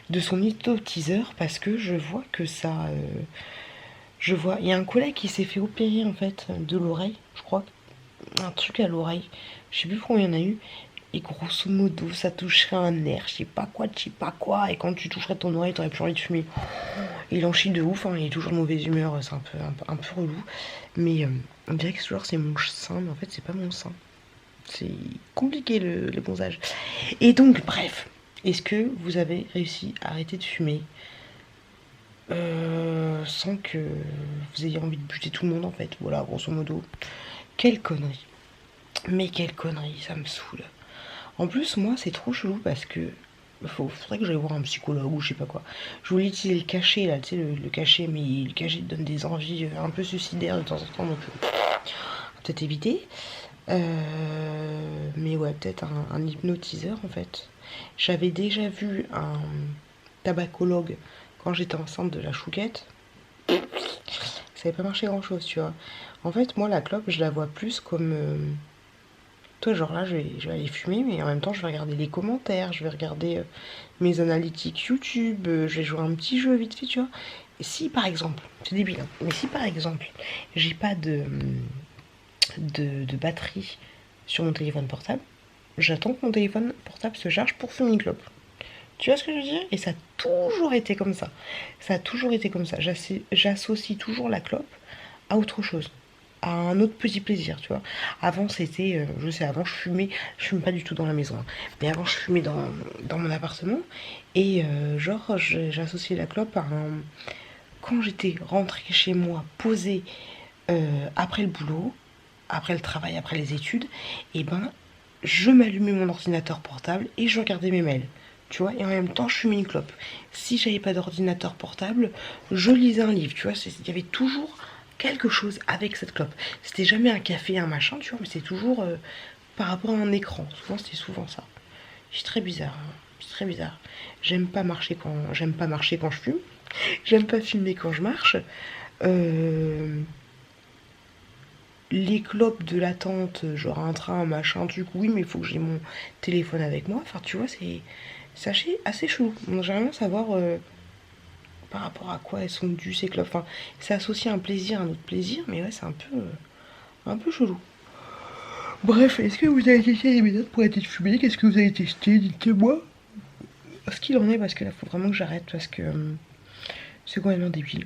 de son teaser parce que je vois que ça... je vois... Il y a un collègue qui s'est fait opérer en fait de l'oreille, je crois. Un truc à l'oreille. Je sais plus pourquoi il y en a eu. Et grosso modo, ça toucherait un nerf, je sais pas quoi. Et quand tu toucherais ton oreille, t'aurais plus envie de fumer. Il en chie de ouf, hein, il est toujours de mauvaise humeur, c'est un peu relou. Mais on dirait que toujours c'est mon sein, mais en fait c'est pas mon sein. C'est compliqué le ponçage. Et donc, bref, est-ce que vous avez réussi à arrêter de fumer sans que vous ayez envie de buter tout le monde en fait? Voilà, grosso modo. Quelle connerie. Mais quelle connerie, ça me saoule. En plus, moi, c'est trop chelou parce que faudrait que j'aille voir un psychologue ou je sais pas quoi. Je voulais utiliser le cachet, là, tu sais, le cachet, mais le cachet donne des envies un peu suicidaires de temps en temps, donc peut-être éviter. Mais ouais, peut-être un hypnotiseur en fait. J'avais déjà vu un tabacologue quand j'étais enceinte de la chouquette. Ça n'avait pas marché grand chose, tu vois. En fait, moi, la clope, je la vois plus comme. Toi, genre là, je vais aller fumer, mais en même temps, je vais regarder les commentaires, je vais regarder mes analytiques YouTube, je vais jouer un petit jeu vite fait, tu vois. Et si par exemple, c'est débile, hein, mais si par exemple, j'ai pas de batterie sur mon téléphone portable, j'attends que mon téléphone portable se charge pour fumer une clope. Tu vois ce que je veux dire? Et ça a toujours été comme ça. Ça a toujours été comme ça. J'associe toujours la clope à autre chose, à un autre petit plaisir, tu vois. Avant, c'était, je sais, avant, je fume pas du tout dans la maison, hein. Mais avant, je fumais dans mon appartement. Et genre, j'associais la clope à un... Quand j'étais rentrée chez moi, posée après le boulot, après le travail, après les études, et ben, je m'allumais mon ordinateur portable et je regardais mes mails. Tu vois, et en même temps, je fumais une clope. Si j'avais pas d'ordinateur portable, je lisais un livre, tu vois. Il y avait toujours quelque chose avec cette clope. C'était jamais un café, un machin, tu vois, mais c'est toujours par rapport à un écran. Souvent, c'était souvent ça. C'est très bizarre, hein. C'est très bizarre. J'aime pas marcher quand je fume. J'aime pas fumer quand je marche. Euh, les clopes de l'attente, genre un train, machin, truc, oui, mais il faut que j'ai mon téléphone avec moi. Enfin, tu vois, c'est assez chelou. Donc, j'aimerais bien savoir par rapport à quoi elles sont dues ces clopes. Enfin, c'est associé un plaisir à un autre plaisir, mais ouais, c'est un peu chelou. Bref, est-ce que vous avez testé des méthodes pour arrêter de fumer? Qu'est-ce que vous avez testé? Dites-moi ce qu'il en est, parce que là, faut vraiment que j'arrête, parce que c'est complètement débile.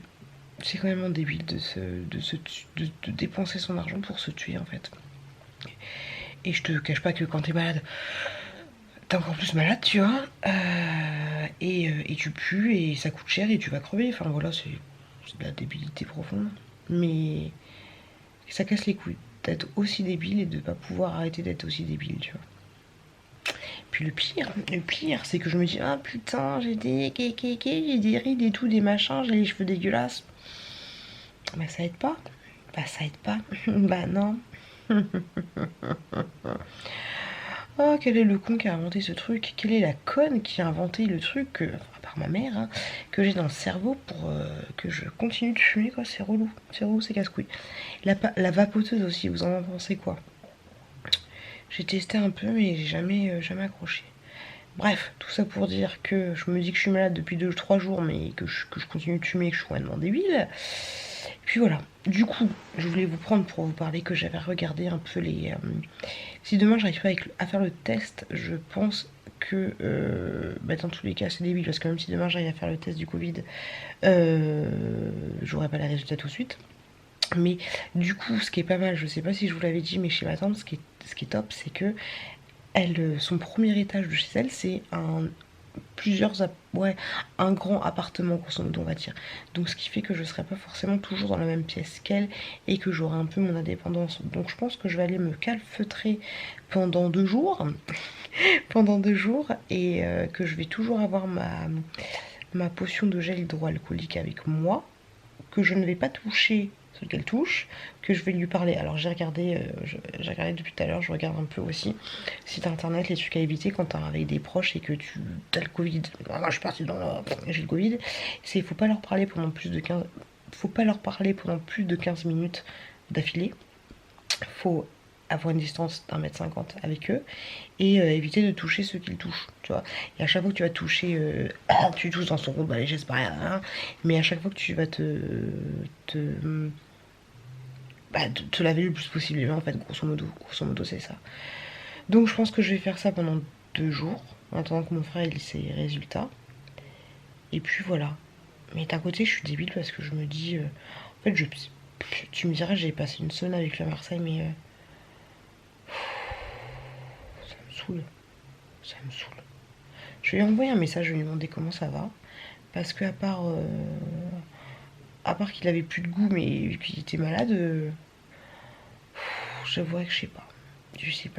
C'est complètement débile de dépenser son argent pour se tuer, en fait. Et je te cache pas que quand t'es malade, t'es encore plus malade, tu vois. Et tu pues, et ça coûte cher, et tu vas crever. Enfin, voilà, c'est de la débilité profonde. Mais ça casse les couilles d'être aussi débile et de pas pouvoir arrêter d'être aussi débile, tu vois. Puis le pire, c'est que je me dis, ah putain, j'ai des kékéké, j'ai des rides et tout, des machins, j'ai les cheveux dégueulasses. Bah ça aide pas. Bah ça aide pas. Bah non. Oh, quel est le con qui a inventé ce truc? Quelle est la conne qui a inventé le truc, à part ma mère, hein, que j'ai dans le cerveau pour que je continue de fumer, quoi? C'est relou, c'est casse-couille. La vapoteuse aussi, vous en pensez quoi? J'ai testé un peu, mais j'ai jamais accroché. Bref, tout ça pour dire que je me dis que je suis malade depuis 2-3 jours, mais que je continue de fumer et que je suis complètement débile. Et puis voilà. Du coup, je voulais vous prendre pour vous parler que j'avais regardé un peu les... si demain j'arrive pas à faire le test, je pense que... bah dans tous les cas, c'est débile, parce que même si demain j'arrive à faire le test du Covid, j'aurai pas les résultats tout de suite. Mais du coup, ce qui est pas mal, je sais pas si je vous l'avais dit, mais chez ma tante, ce qui est top, c'est que son premier étage de chez elle, c'est un grand appartement, grosso modo, on va dire. Donc ce qui fait que je serai pas forcément toujours dans la même pièce qu'elle et que j'aurai un peu mon indépendance. Donc je pense que je vais aller me calfeutrer pendant 2 jours. Pendant 2 jours, et que je vais toujours avoir ma potion de gel hydroalcoolique avec moi, que je ne vais pas toucher ce qu'elle touche, que je vais lui parler. Alors j'ai regardé depuis tout à l'heure, je regarde un peu aussi site internet, les trucs à éviter quand t'es avec des proches et que tu as le Covid. Moi je suis partie j'ai le Covid, c'est il faut pas leur parler faut pas leur parler pendant plus de 15 minutes d'affilée. Faut avoir une distance d'1,50 m avec eux et éviter de toucher ceux qu'ils touchent, tu vois. Et à chaque fois que tu vas toucher, tu touches dans son rond, bah, j'espère rien, hein, mais à chaque fois que tu vas te laver le plus possible, en fait, grosso modo c'est ça. Donc je pense que je vais faire ça pendant 2 jours, en attendant que mon frère ait ses résultats. Et puis voilà. Mais d'un côté, je suis débile parce que je me dis, en fait, tu me diras, j'ai passé une semaine avec lui à Marseille, mais ça me saoule. Ça me saoule. Je vais lui envoyer un message, je vais lui demander comment ça va. Parce que à part qu'il avait plus de goût, mais qu'il était malade, j'avoue que je sais pas. Je sais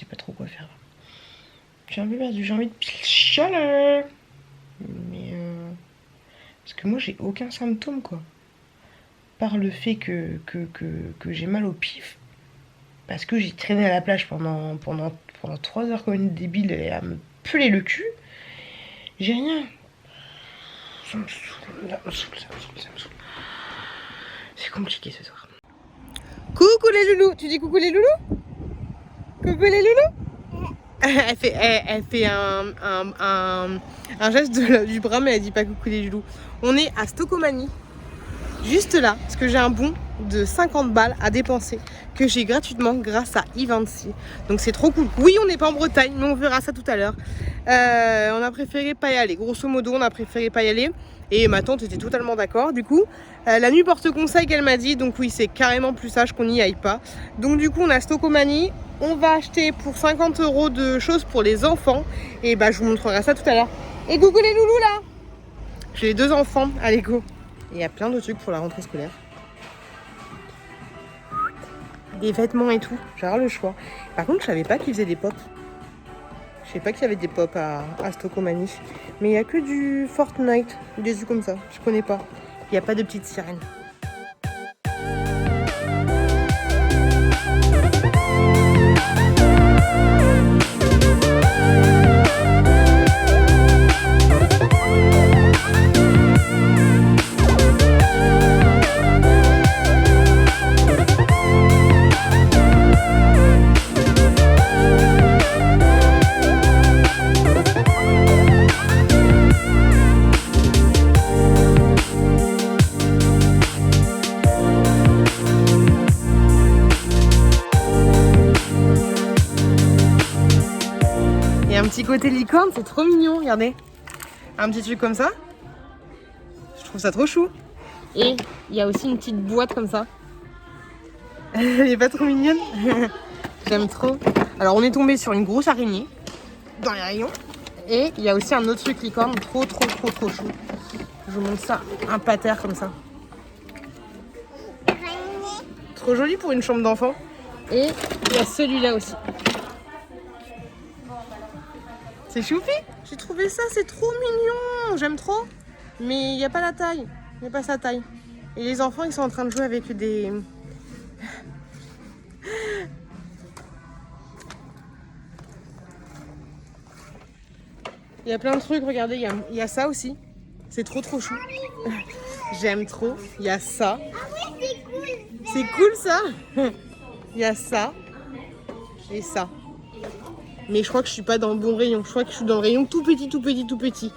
pas trop quoi faire. J'ai un peu perdu, j'ai envie de chialer. Mais parce que moi j'ai aucun symptôme quoi. Par le fait que j'ai mal au pif. Parce que j'ai traîné à la plage pendant 3 heures comme une débile et à me peler le cul. J'ai rien. Ça me saoule. C'est compliqué ce soir. Coucou les loulous. Tu dis coucou les loulous? Coucou les loulous? Elle fait un geste du bras, mais elle dit pas coucou les loulous. On est à Stocomanie, juste là, parce que j'ai un bon de 50 balles à dépenser que j'ai gratuitement grâce à Ivancy. Donc c'est trop cool. Oui, on n'est pas en Bretagne, mais on verra ça tout à l'heure. On a préféré pas y aller. Grosso modo, on a préféré pas y aller. Et ma tante était totalement d'accord. Du coup, la nuit porte conseil qu'elle m'a dit. Donc oui, c'est carrément plus sage qu'on n'y aille pas. Donc du coup, on a Stocomanie. On va acheter pour 50 € de choses pour les enfants. Et bah, je vous montrerai ça tout à l'heure. Et coucou les loulous là. J'ai 2 enfants à Lego. Et il y a plein de trucs pour la rentrée scolaire. Des vêtements et tout. J'ai le choix. Par contre, je savais pas qu'ils faisaient des pops. Je sais pas qu'il y avait des pops à Stocomanie. Mais il n'y a que du Fortnite. Des trucs comme ça. Je connais pas. Il n'y a pas de petites sirènes. Côté licorne, c'est trop mignon, regardez. Un petit truc comme ça. Je trouve ça trop chou. Et il y a aussi une petite boîte comme ça. Elle est pas trop mignonne. J'aime trop. Alors on est tombé sur une grosse araignée dans les rayons. Et il y a aussi un autre truc licorne trop chou. Je vous montre ça, un pater comme ça. Trop joli pour une chambre d'enfant. Et il y a celui-là aussi. C'est choupi, j'ai trouvé ça, c'est trop mignon, j'aime trop. Mais il n'y a pas la taille, il n'y a pas sa taille. Et les enfants, ils sont en train de jouer avec des... Il y a plein de trucs, regardez, il y a ça aussi. C'est trop chou. J'aime trop, il y a ça. Ah oui, c'est cool. C'est cool ça. Il y a ça et ça. Mais je crois que je suis pas dans le bon rayon. Je crois que je suis dans le rayon tout petit.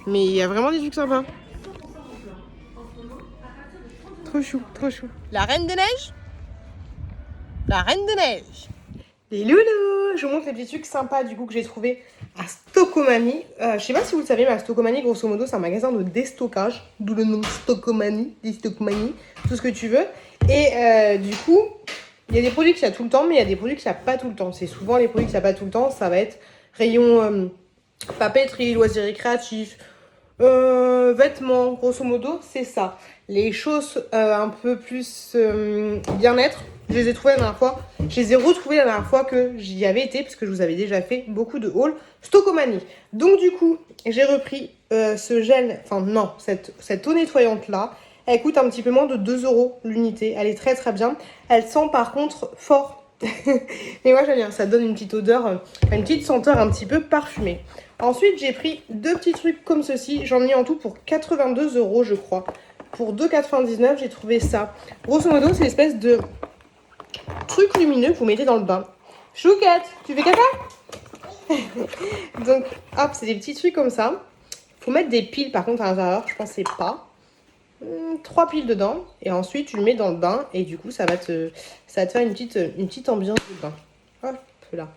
Mais il y a vraiment des trucs sympas. Trop chou. La Reine des Neiges. La Reine des Neiges. Les loulous. Je vous montre les petits trucs sympas du coup que j'ai trouvé à Stocomanie. Je sais pas si vous le savez, mais à Stocomanie, grosso modo, c'est un magasin de déstockage. D'où le nom Stocomanie, tout ce que tu veux. Et du coup... il y a des produits qu'il y a tout le temps, mais il y a des produits qu'il n'y a pas tout le temps. C'est souvent les produits qu'il n'y a pas tout le temps. Ça va être rayon papeterie, loisirs récréatifs, vêtements, grosso modo, c'est ça. Les choses un peu plus bien-être, je les ai trouvées la dernière fois. Je les ai retrouvées la dernière fois que j'y avais été, parce que je vous avais déjà fait beaucoup de hauls Stocomanie. Donc du coup, j'ai repris ce gel, enfin non, cette eau nettoyante là. Elle coûte un petit peu moins de 2 € l'unité. Elle est très bien. Elle sent par contre fort. Mais moi j'aime bien. Ça donne une petite odeur, une petite senteur un petit peu parfumée. Ensuite j'ai pris 2 petits trucs comme ceci. J'en ai en tout pour 82 € je crois. pour 2,99 j'ai trouvé ça. Grosso modo, c'est l'espèce de truc lumineux que vous mettez dans le bain. Chouquette, tu fais caca? Donc, hop, c'est des petits trucs comme ça. Faut mettre des piles par contre à l'intérieur, je pensais pas. 3 piles dedans. Et ensuite, tu le mets dans le bain. Et du coup, ça va te faire une petite ambiance de bain. Hop là,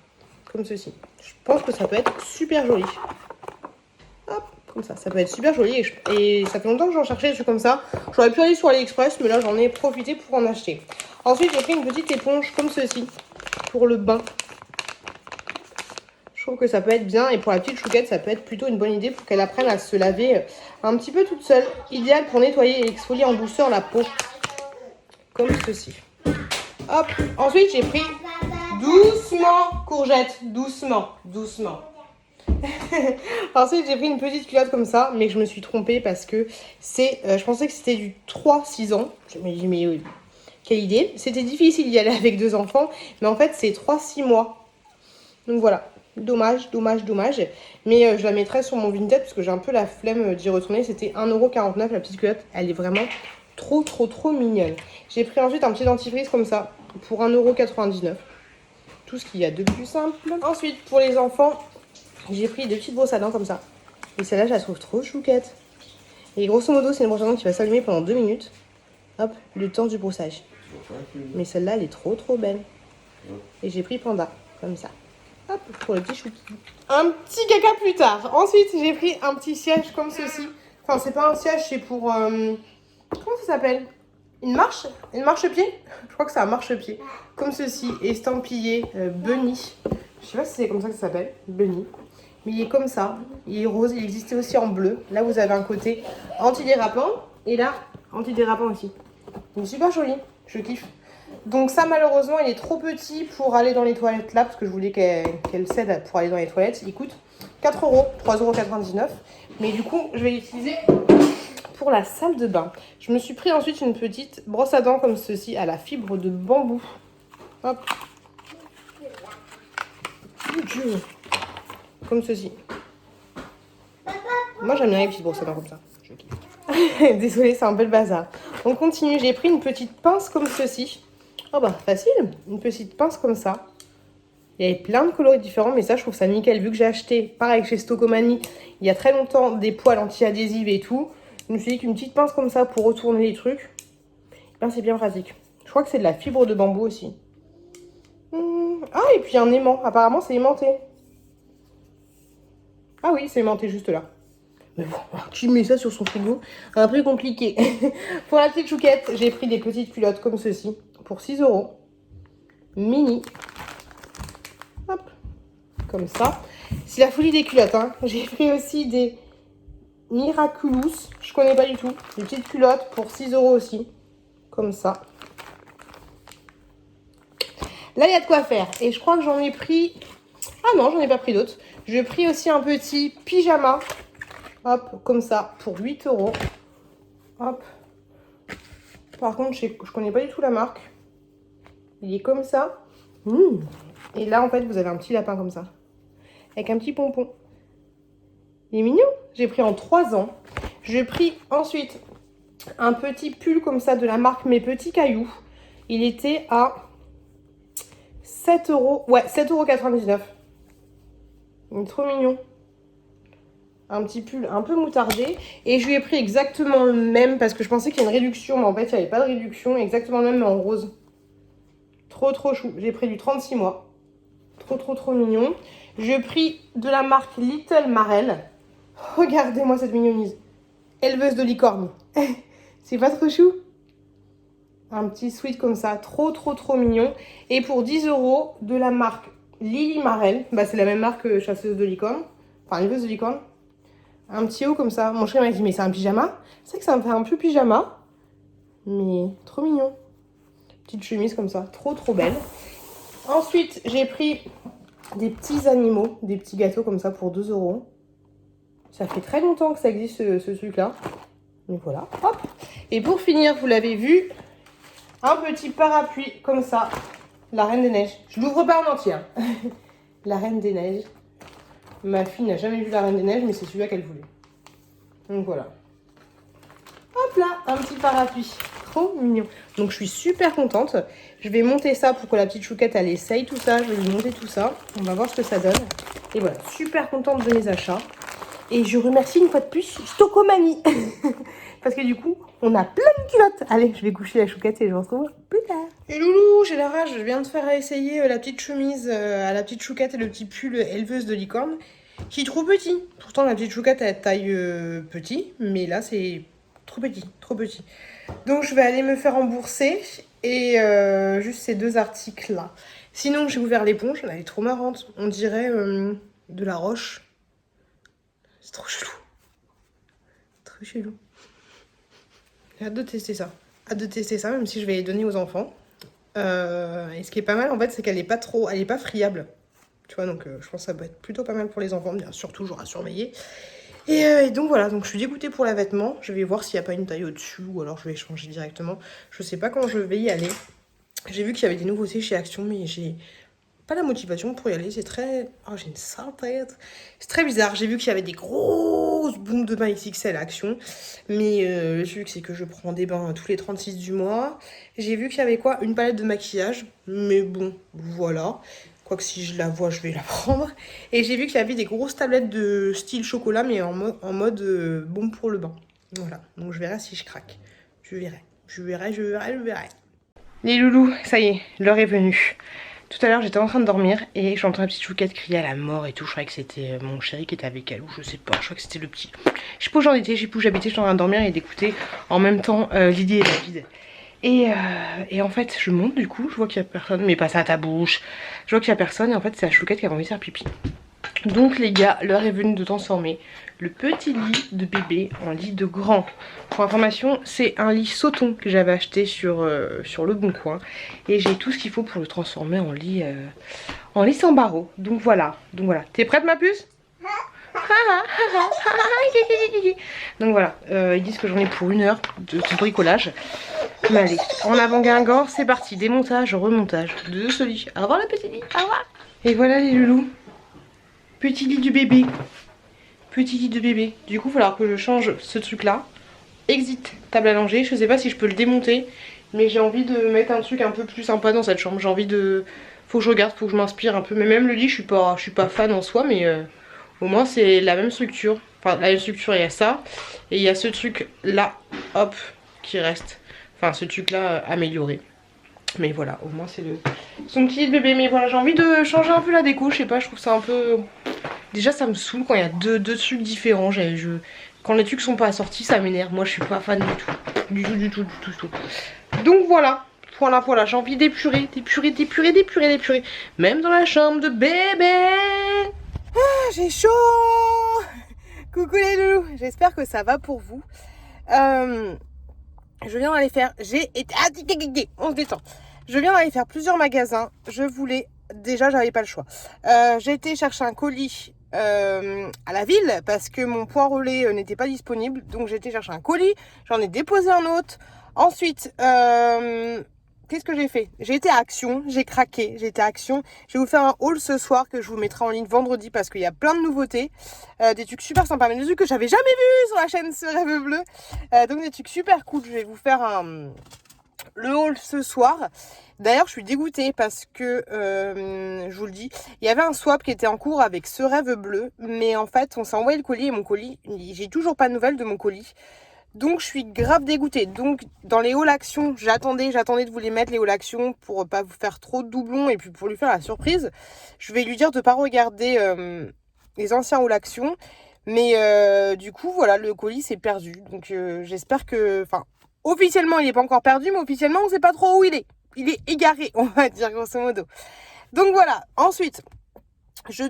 comme ceci. Je pense que ça peut être super joli. Hop, comme ça peut être super joli. Et ça fait longtemps que j'en cherchais des trucs comme ça. J'aurais pu aller sur AliExpress, mais là, j'en ai profité pour en acheter. Ensuite, j'ai pris une petite éponge comme ceci pour le bain. Je trouve que ça peut être bien et pour la petite chouquette, ça peut être plutôt une bonne idée pour qu'elle apprenne à se laver un petit peu toute seule. Idéal pour nettoyer et exfolier en douceur la peau. Comme ceci. Hop, ensuite j'ai pris doucement, courgette, doucement. Ensuite j'ai pris une petite culotte comme ça, mais je me suis trompée parce que c'est, je pensais que c'était du 3-6 ans. Je me dis mais oui, quelle idée. C'était difficile d'y aller avec 2 enfants, mais en fait c'est 3-6 mois. Donc voilà. Dommage. Mais je la mettrai sur mon Vinted parce que j'ai un peu la flemme d'y retourner. C'était 1,49 € la petite culotte. Elle est vraiment trop mignonne. J'ai pris ensuite un petit dentifrice comme ça pour 1,99 €. Tout ce qu'il y a de plus simple. Ensuite, pour les enfants, j'ai pris 2 petites brosses à dents comme ça. Et celle-là, je la trouve trop chouquette. Et grosso modo, c'est une brosse à dents qui va s'allumer pendant 2 minutes. Hop, le temps du brossage. Mais celle-là, elle est trop belle. Et j'ai pris Panda, comme ça. Hop, pour le petit chouki. Un petit caca plus tard. Ensuite, j'ai pris un petit siège comme ceci. Enfin, c'est pas un siège, c'est pour... comment ça s'appelle? Une marche-pied? Je crois que c'est un marche-pied. Comme ceci, estampillé Bunny. Je sais pas si c'est comme ça que ça s'appelle, Bunny. Mais il est comme ça. Il est rose, il existait aussi en bleu. Là, vous avez un côté antidérapant. Et là, antidérapant aussi. Il est super joli, je kiffe. Donc ça, malheureusement, il est trop petit pour aller dans les toilettes là, parce que je voulais qu'elle cède pour aller dans les toilettes. Il coûte 4 €, 3,99 €. Mais du coup, je vais l'utiliser pour la salle de bain. Je me suis pris ensuite une petite brosse à dents comme ceci, à la fibre de bambou. Hop. Comme ceci. Moi, j'aime bien les petites brosses à dents comme ça. Je kiffe. Désolée, c'est un peu le bazar. On continue. J'ai pris une petite pince comme ceci. Oh bah facile, une petite pince comme ça. Il y avait plein de coloris différents, mais ça je trouve ça nickel. Vu que j'ai acheté, pareil chez Stocomanie, il y a très longtemps, des poils anti-adhésives et tout. Je me suis dit qu'une petite pince comme ça pour retourner les trucs, ben c'est bien pratique. Je crois que c'est de la fibre de bambou aussi. Ah, et puis un aimant, apparemment c'est aimanté. Ah oui, c'est aimanté juste là. Mais bon, qui met ça sur son frigo? Un peu compliqué. Pour la petite chouquette, j'ai pris des petites culottes comme ceci. Pour 6 €. Mini. Hop. Comme ça. C'est la folie des culottes. Hein. J'ai pris aussi des Miraculous. Je connais pas du tout. Des petites culottes pour 6 € aussi. Comme ça. Là, il y a de quoi faire. Et je crois que j'en ai pris... Ah non, j'en ai pas pris d'autres. J'ai pris aussi un petit pyjama. Hop, comme ça. Pour 8 €. Hop. Par contre, je connais pas du tout la marque. Il est comme ça. Et là, en fait, vous avez un petit lapin comme ça. Avec un petit pompon. Il est mignon. J'ai pris en 3 ans. J'ai pris ensuite un petit pull comme ça de la marque Mes Petits Cailloux. Il était à 7 €. Ouais, 7,99 €. Il est trop mignon. Un petit pull un peu moutardé. Et je lui ai pris exactement le même parce que je pensais qu'il y a une réduction. Mais en fait, il n'y avait pas de réduction. Exactement le même, mais en rose. Trop chou. J'ai pris du 36 mois. Trop mignon. J'ai pris de la marque Little Marelle. Regardez-moi cette mignonise. Éleveuse de licorne. C'est pas trop chou? Un petit sweat comme ça. Trop mignon. Et pour 10 € de la marque Lily Marelle. Bah, c'est la même marque que chasseuse de licorne. Enfin, éleveuse de licorne. Un petit haut comme ça. Mon chéri m'a dit, mais c'est un pyjama? C'est vrai que ça me fait un peu pyjama. Mais trop mignon. Petite chemise comme ça, trop belle. Ensuite, j'ai pris des petits animaux, des petits gâteaux comme ça pour 2 €. Ça fait très longtemps que ça existe ce truc-là. Donc voilà, hop. Et pour finir, vous l'avez vu, un petit parapluie comme ça. La Reine des Neiges. Je l'ouvre pas en entier. Hein. La Reine des Neiges. Ma fille n'a jamais vu la Reine des Neiges, mais c'est celui-là qu'elle voulait. Donc voilà. Hop. hop là, un petit parapluie. Trop mignon. Donc je suis super contente. Je vais monter ça pour que la petite chouquette elle essaye tout ça. Je vais lui monter tout ça. On va voir ce que ça donne. Et voilà, super contente de mes achats. Et je remercie une fois de plus Stocomanie. Parce que du coup, on a plein de culottes. Allez, je vais coucher la chouquette et je vous retrouve plus tard. Et loulou, j'ai la rage. Je viens de faire essayer la petite chemise à la petite chouquette et le petit pull éleveuse de licorne. Qui est trop petit. Pourtant, la petite chouquette elle taille petit. Mais là, c'est trop petit, trop petit. Donc, je vais aller me faire rembourser. Et juste ces deux articles-là. Sinon, j'ai ouvert l'éponge. Elle est trop marrante. On dirait de la roche. C'est trop chelou. Trop chelou. J'ai hâte de tester ça. Hâte de tester ça, même si je vais les donner aux enfants. Et ce qui est pas mal, en fait, c'est qu'elle est pas trop... Elle est pas friable. Tu vois, donc je pense que ça peut être plutôt pas mal pour les enfants. Bien sûr, toujours à surveiller. Et donc voilà, donc je suis dégoûtée pour la vêtement. Je vais voir s'il n'y a pas une taille au-dessus ou alors je vais changer directement. Je sais pas quand je vais y aller. J'ai vu qu'il y avait des nouveautés chez Action, mais j'ai pas la motivation pour y aller. C'est très... Oh, j'ai une sale tête. C'est très bizarre. J'ai vu qu'il y avait des grosses booms de bain XXL à Action. Mais le truc, c'est que je prends des bains tous les 36 du mois. J'ai vu qu'il y avait quoi? Une palette de maquillage. Mais bon, voilà. Quoique si je la vois, je vais la prendre. Et j'ai vu qu'il y avait des grosses tablettes de style chocolat, mais en mode bon pour le bain. Voilà. Donc je verrai si je craque. Je verrai. Je verrai. Les loulous, ça y est, l'heure est venue. Tout à l'heure, j'étais en train de dormir et j'entends la petite chouquette crier à la mort et tout. Je croyais que c'était mon chéri qui était avec elle ou je sais pas. Je crois que c'était le petit. Je sais pas où j'en étais, je sais plus où j'habitais. J'étais en train de dormir et d'écouter en même temps Lydie et David. Et en fait, je monte du coup, je vois qu'il y a personne. Mais pas ça à ta bouche. Je vois qu'il y a personne et en fait, c'est la chouquette qui a envie de faire pipi. Donc les gars, l'heure est venue de transformer le petit lit de bébé en lit de grand. Pour information, c'est un lit sauton que j'avais acheté sur le Bon Coin. Et j'ai tout ce qu'il faut pour le transformer en lit sans barreaux. Donc voilà. T'es prête ma puce? Donc voilà, ils disent que j'en ai pour 1 heure de bricolage. Mais allez, en avant Guingamp, c'est parti. Démontage, remontage de ce lit. Au revoir le petit lit, au revoir. Et voilà les loulous. Petit lit du bébé. Petit lit de bébé. Du coup, il va falloir que je change ce truc là. Exit table à langer. Je sais pas si je peux le démonter. Mais j'ai envie de mettre un truc un peu plus sympa dans cette chambre. J'ai envie de... Faut que je regarde, faut que je m'inspire un peu. Mais même le lit, je suis pas fan en soi. Mais au moins, c'est la même structure. Enfin, la même structure, il y a ça. Et il y a ce truc là, hop, qui reste. Enfin, ce truc là amélioré. Mais voilà, au moins c'est son petit lit de bébé. Mais voilà, j'ai envie de changer un peu la déco. Je sais pas, je trouve ça un peu... Déjà ça me saoule quand il y a deux trucs différents. Quand les trucs sont pas assortis, ça m'énerve. Moi je suis pas fan du tout. Donc voilà, j'ai envie d'épurer. Même dans la chambre de bébé. Ah, j'ai chaud. Coucou les loulous, j'espère que ça va pour vous. Je viens d'aller faire... On se détend. Je viens d'aller faire plusieurs magasins. Je voulais... Déjà, j'avais pas le choix. J'ai été chercher un colis à la ville parce que mon point relais n'était pas disponible. Donc, j'ai été chercher un colis. J'en ai déposé un autre. Ensuite, qu'est-ce que j'ai fait? J'ai été à Action. J'ai craqué. J'ai été à Action. Je vais vous faire un haul ce soir que je vous mettrai en ligne vendredi parce qu'il y a plein de nouveautés. Des trucs super sympas. Mais des trucs que j'avais jamais vus sur la chaîne Ce Rêve Bleu. Donc, des trucs super cool. Je vais vous faire le haul ce soir. D'ailleurs, je suis dégoûtée parce que, je vous le dis, il y avait un swap qui était en cours avec Ce Rêve Bleu. Mais en fait, on s'est envoyé le colis et mon colis, j'ai toujours pas de nouvelles de mon colis. Donc, je suis grave dégoûtée. Donc, dans les hauls Action, j'attendais de vous les mettre, les hauls Action, pour pas vous faire trop de doublons et puis pour lui faire la surprise. Je vais lui dire de pas regarder les anciens hauls Action. Mais du coup, voilà, le colis s'est perdu. Donc, j'espère que... Enfin, officiellement, il n'est pas encore perdu, mais officiellement, on ne sait pas trop où il est. Il est égaré, on va dire, grosso modo. Donc voilà, ensuite, je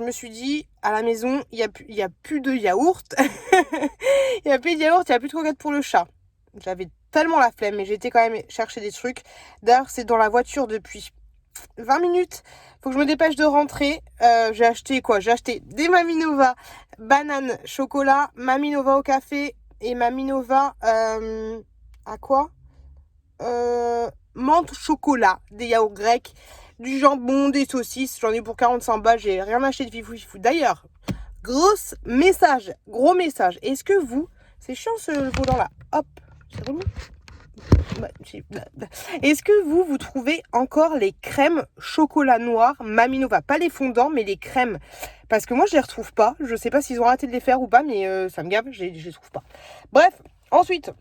me suis dit, à la maison, il y a plus de yaourt. Il n'y a plus de yaourt, il n'y a plus de croquettes pour le chat. J'avais tellement la flemme, mais j'ai été quand même chercher des trucs. D'ailleurs, c'est dans la voiture depuis 20 minutes. Faut que je me dépêche de rentrer. J'ai acheté quoi? J'ai acheté des Maminova, banane, chocolat, Maminova au café et Maminova à quoi? Menthe chocolat, des yaourts grecs, du jambon, des saucisses. J'en ai pour 45 balles. J'ai rien acheté de fifou. D'ailleurs, gros message. Est-ce que vous, C'est chiant ce volant là. Hop, c'est relou. Est-ce que vous trouvez encore les crèmes chocolat noir Maminova? Pas les fondants, mais les crèmes. Parce que moi, je les retrouve pas. Je sais pas s'ils ont arrêté de les faire ou pas, mais ça me gave, je les trouve pas. Bref, ensuite,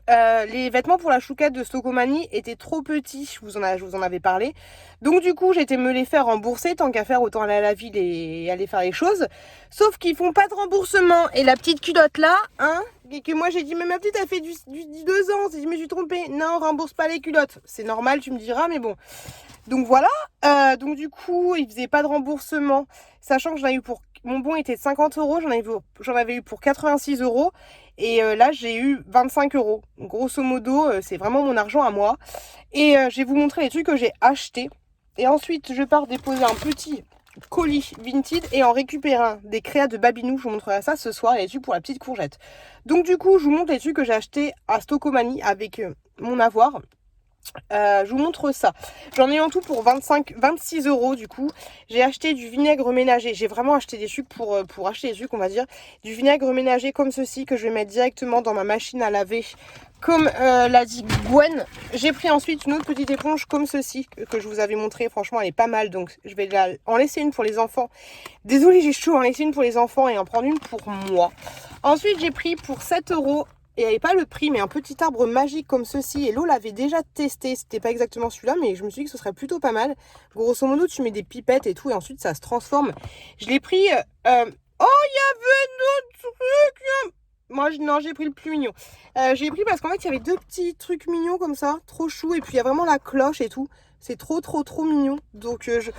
les vêtements pour la chouquette de Stocomanie étaient trop petits, je vous en avais parlé. Donc du coup, j'ai été me les faire rembourser. Tant qu'à faire, autant aller à la ville et aller faire les choses. Sauf qu'ils font pas de remboursement. Et la petite culotte là, hein, et que moi j'ai dit, mais ma petite a fait du 2 ans. J'ai dit, mais je suis trompée. Non, on rembourse pas les culottes. C'est normal, tu me diras, mais bon. Donc voilà, donc du coup, il faisait pas de remboursement. Sachant que j'en ai eu pour... Mon bon était de 50 €, j'en avais eu pour 86 €. Et là, j'ai eu 25 €. Grosso modo, c'est vraiment mon argent à moi. Et je vais vous montrer les trucs que j'ai achetés. Et ensuite, je pars déposer un petit colis Vinted et en récupérer un des créas de Babinou. Je vous montrerai ça ce soir, et les trucs pour la petite courgette. Donc du coup, je vous montre les trucs que j'ai achetés à Stocomanie avec mon avoir. Je vous montre ça. J'en ai eu en tout pour 26 € du coup. J'ai acheté du vinaigre ménager. J'ai vraiment acheté des trucs pour acheter des trucs, on va dire. Du vinaigre ménager comme ceci que je vais mettre directement dans ma machine à laver. Comme l'a dit Gwen. J'ai pris ensuite une autre petite éponge comme ceci que je vous avais montré. Franchement, elle est pas mal. Donc je vais en laisser une pour les enfants. Désolée, j'ai chaud. En laisser une pour les enfants et en prendre une pour moi. Ensuite, j'ai pris pour 7 €. Et il n'y avait pas le prix, mais un petit arbre magique comme ceci. Et l'eau l'avait déjà testé. C'était pas exactement celui-là, mais je me suis dit que ce serait plutôt pas mal. Grosso modo, tu mets des pipettes et tout, et ensuite ça se transforme. Je l'ai pris... Oh, il y avait d'autres trucs. Moi, non, j'ai pris le plus mignon. J'ai pris parce qu'en fait, il y avait 2 petits trucs mignons comme ça, trop chou. Et puis, il y a vraiment la cloche et tout. C'est trop mignon. Donc, je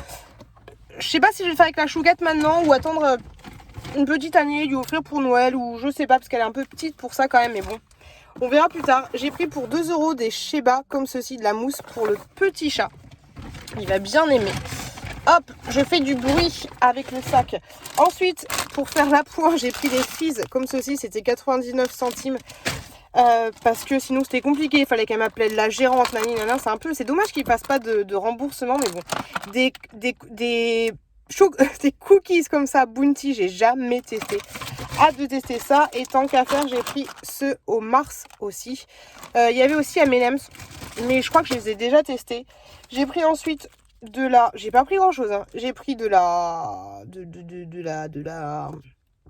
sais pas si je vais le faire avec la chouquette maintenant ou attendre... une petite année, lui offrir pour Noël ou je sais pas parce qu'elle est un peu petite pour ça quand même, mais bon, on verra plus tard. J'ai pris pour 2 € des Sheba comme ceci, de la mousse pour le petit chat. Il va bien aimer. Hop, je fais du bruit avec le sac. Ensuite, pour faire l'appoint, j'ai pris des Fizz comme ceci, c'était 99 centimes. Parce que sinon c'était compliqué, il fallait qu'elle m'appelle la gérante, c'est dommage qu'il fasse pas de remboursement, mais bon. Des cookies comme ça, Bounty, j'ai jamais testé. Hâte de tester ça. Et tant qu'à faire, j'ai pris ceux au Mars aussi. Il y avait aussi M&M's, mais je crois que je les ai déjà testés. J'ai pris ensuite de la... J'ai pas pris grand chose, hein. J'ai pris de la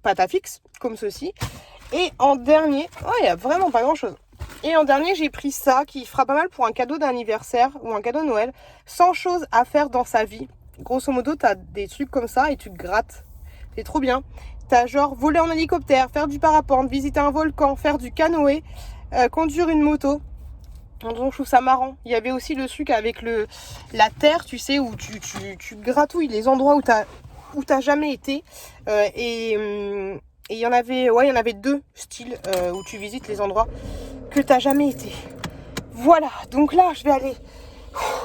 pâte à fixe, comme ceci. Et en dernier... Oh, il y a vraiment pas grand chose. Et en dernier, j'ai pris ça, qui fera pas mal pour un cadeau d'anniversaire ou un cadeau de Noël. 100 choses à faire dans sa vie. Grosso modo, t'as des trucs comme ça et tu te grattes. C'est trop bien. T'as genre voler en hélicoptère, faire du parapente, visiter un volcan, faire du canoë, conduire une moto. Donc je trouve ça marrant. Il y avait aussi le truc avec la terre, tu sais, où tu gratouilles les endroits où t'as jamais été. Et il y en avait 2 styles où tu visites les endroits que t'as jamais été. Voilà, donc là je vais aller...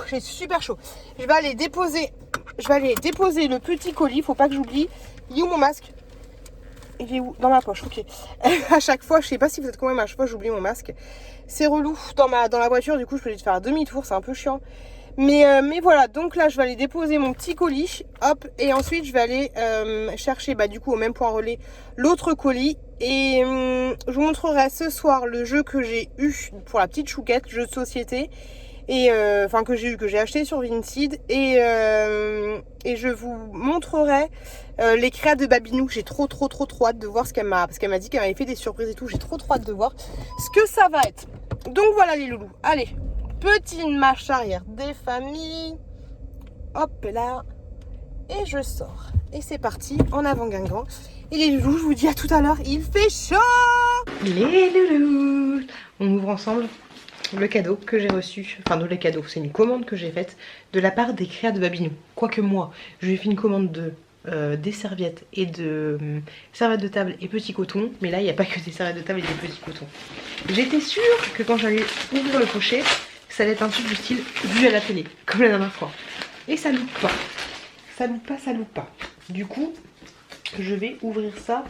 J'ai super chaud. Je vais aller déposer le petit colis. Faut pas que j'oublie. Il est où mon masque? Il est où? Dans ma poche, ok. À chaque fois, je sais pas si vous êtes quand même, à chaque fois j'oublie mon masque. C'est relou dans la voiture, du coup je peux faire un demi-tour, c'est un peu chiant. Mais voilà, donc là je vais aller déposer mon petit colis. Hop, et ensuite je vais aller chercher, du coup au même point relais, l'autre colis. Et je vous montrerai ce soir le jeu que j'ai eu pour la petite chouquette, jeu de société. Et que j'ai acheté sur Vinted et je vous montrerai les créas de Babinou. J'ai trop hâte de voir ce qu'elle m'a, parce qu'elle m'a dit qu'elle m'avait fait des surprises et tout. J'ai trop hâte de voir ce que ça va être. Donc voilà les loulous, allez, petite marche arrière des familles, hop là, et je sors et c'est parti, en avant Guingamp. Et les loulous, je vous dis à tout à l'heure, il fait chaud. Les loulous, on ouvre ensemble le cadeau que j'ai reçu, enfin non, le cadeau, c'est une commande que j'ai faite de la part des créas de Babinou. Quoique moi, je lui ai fait une commande des serviettes et de serviettes de table et petits cotons, mais là il n'y a pas que des serviettes de table et des petits cotons. J'étais sûre que quand j'allais ouvrir le pochet, ça allait être un truc du style vu à la télé, comme la dernière fois. Et ça loupe pas. Ça loupe pas. Du coup, je vais ouvrir ça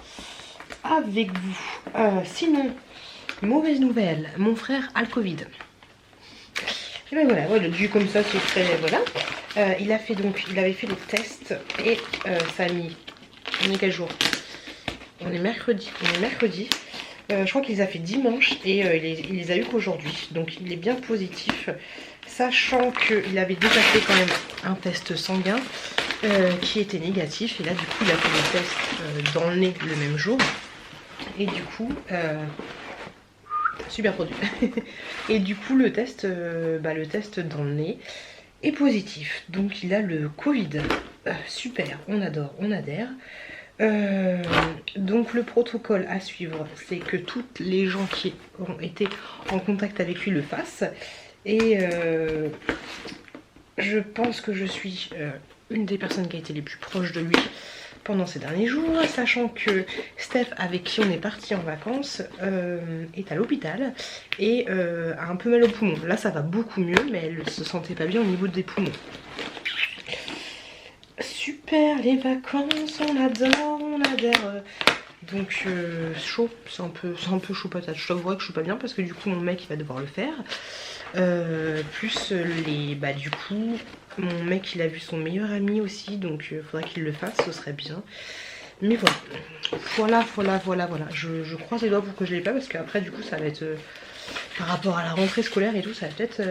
avec vous. Sinon, mauvaise nouvelle, mon frère a le Covid. Et ben voilà, le dû comme ça, c'est très... Voilà. Il avait fait les tests et ça a mis... On est quel jour? On est mercredi. Je crois qu'il les a fait dimanche et il les a eu qu'aujourd'hui. Donc il est bien positif. Sachant qu'il avait déjà fait quand même un test sanguin qui était négatif. Et là du coup il a fait le test dans le nez le même jour. Et du coup... super produit. Et du coup le test dans le nez est positif. Donc il a le Covid. Super, on adore, on adhère. Donc le protocole à suivre, c'est que toutes les gens qui ont été en contact avec lui le fassent. Et je pense que je suis une des personnes qui a été les plus proches de lui pendant ces derniers jours, sachant que Steph, avec qui on est parti en vacances, est à l'hôpital et a un peu mal aux poumons. Là ça va beaucoup mieux, mais elle se sentait pas bien au niveau des poumons. Super, les vacances, on adore, on adhère. Donc chaud, c'est un peu chaud patate. Je t'avouerai que je suis pas bien parce que du coup mon mec il va devoir le faire. Plus du coup mon mec il a vu son meilleur ami aussi, donc faudra qu'il le fasse, ce serait bien. Mais voilà. Voilà. Je croise les doigts pour que je l'ai pas parce qu'après du coup ça va être par rapport à la rentrée scolaire et tout, ça va peut-être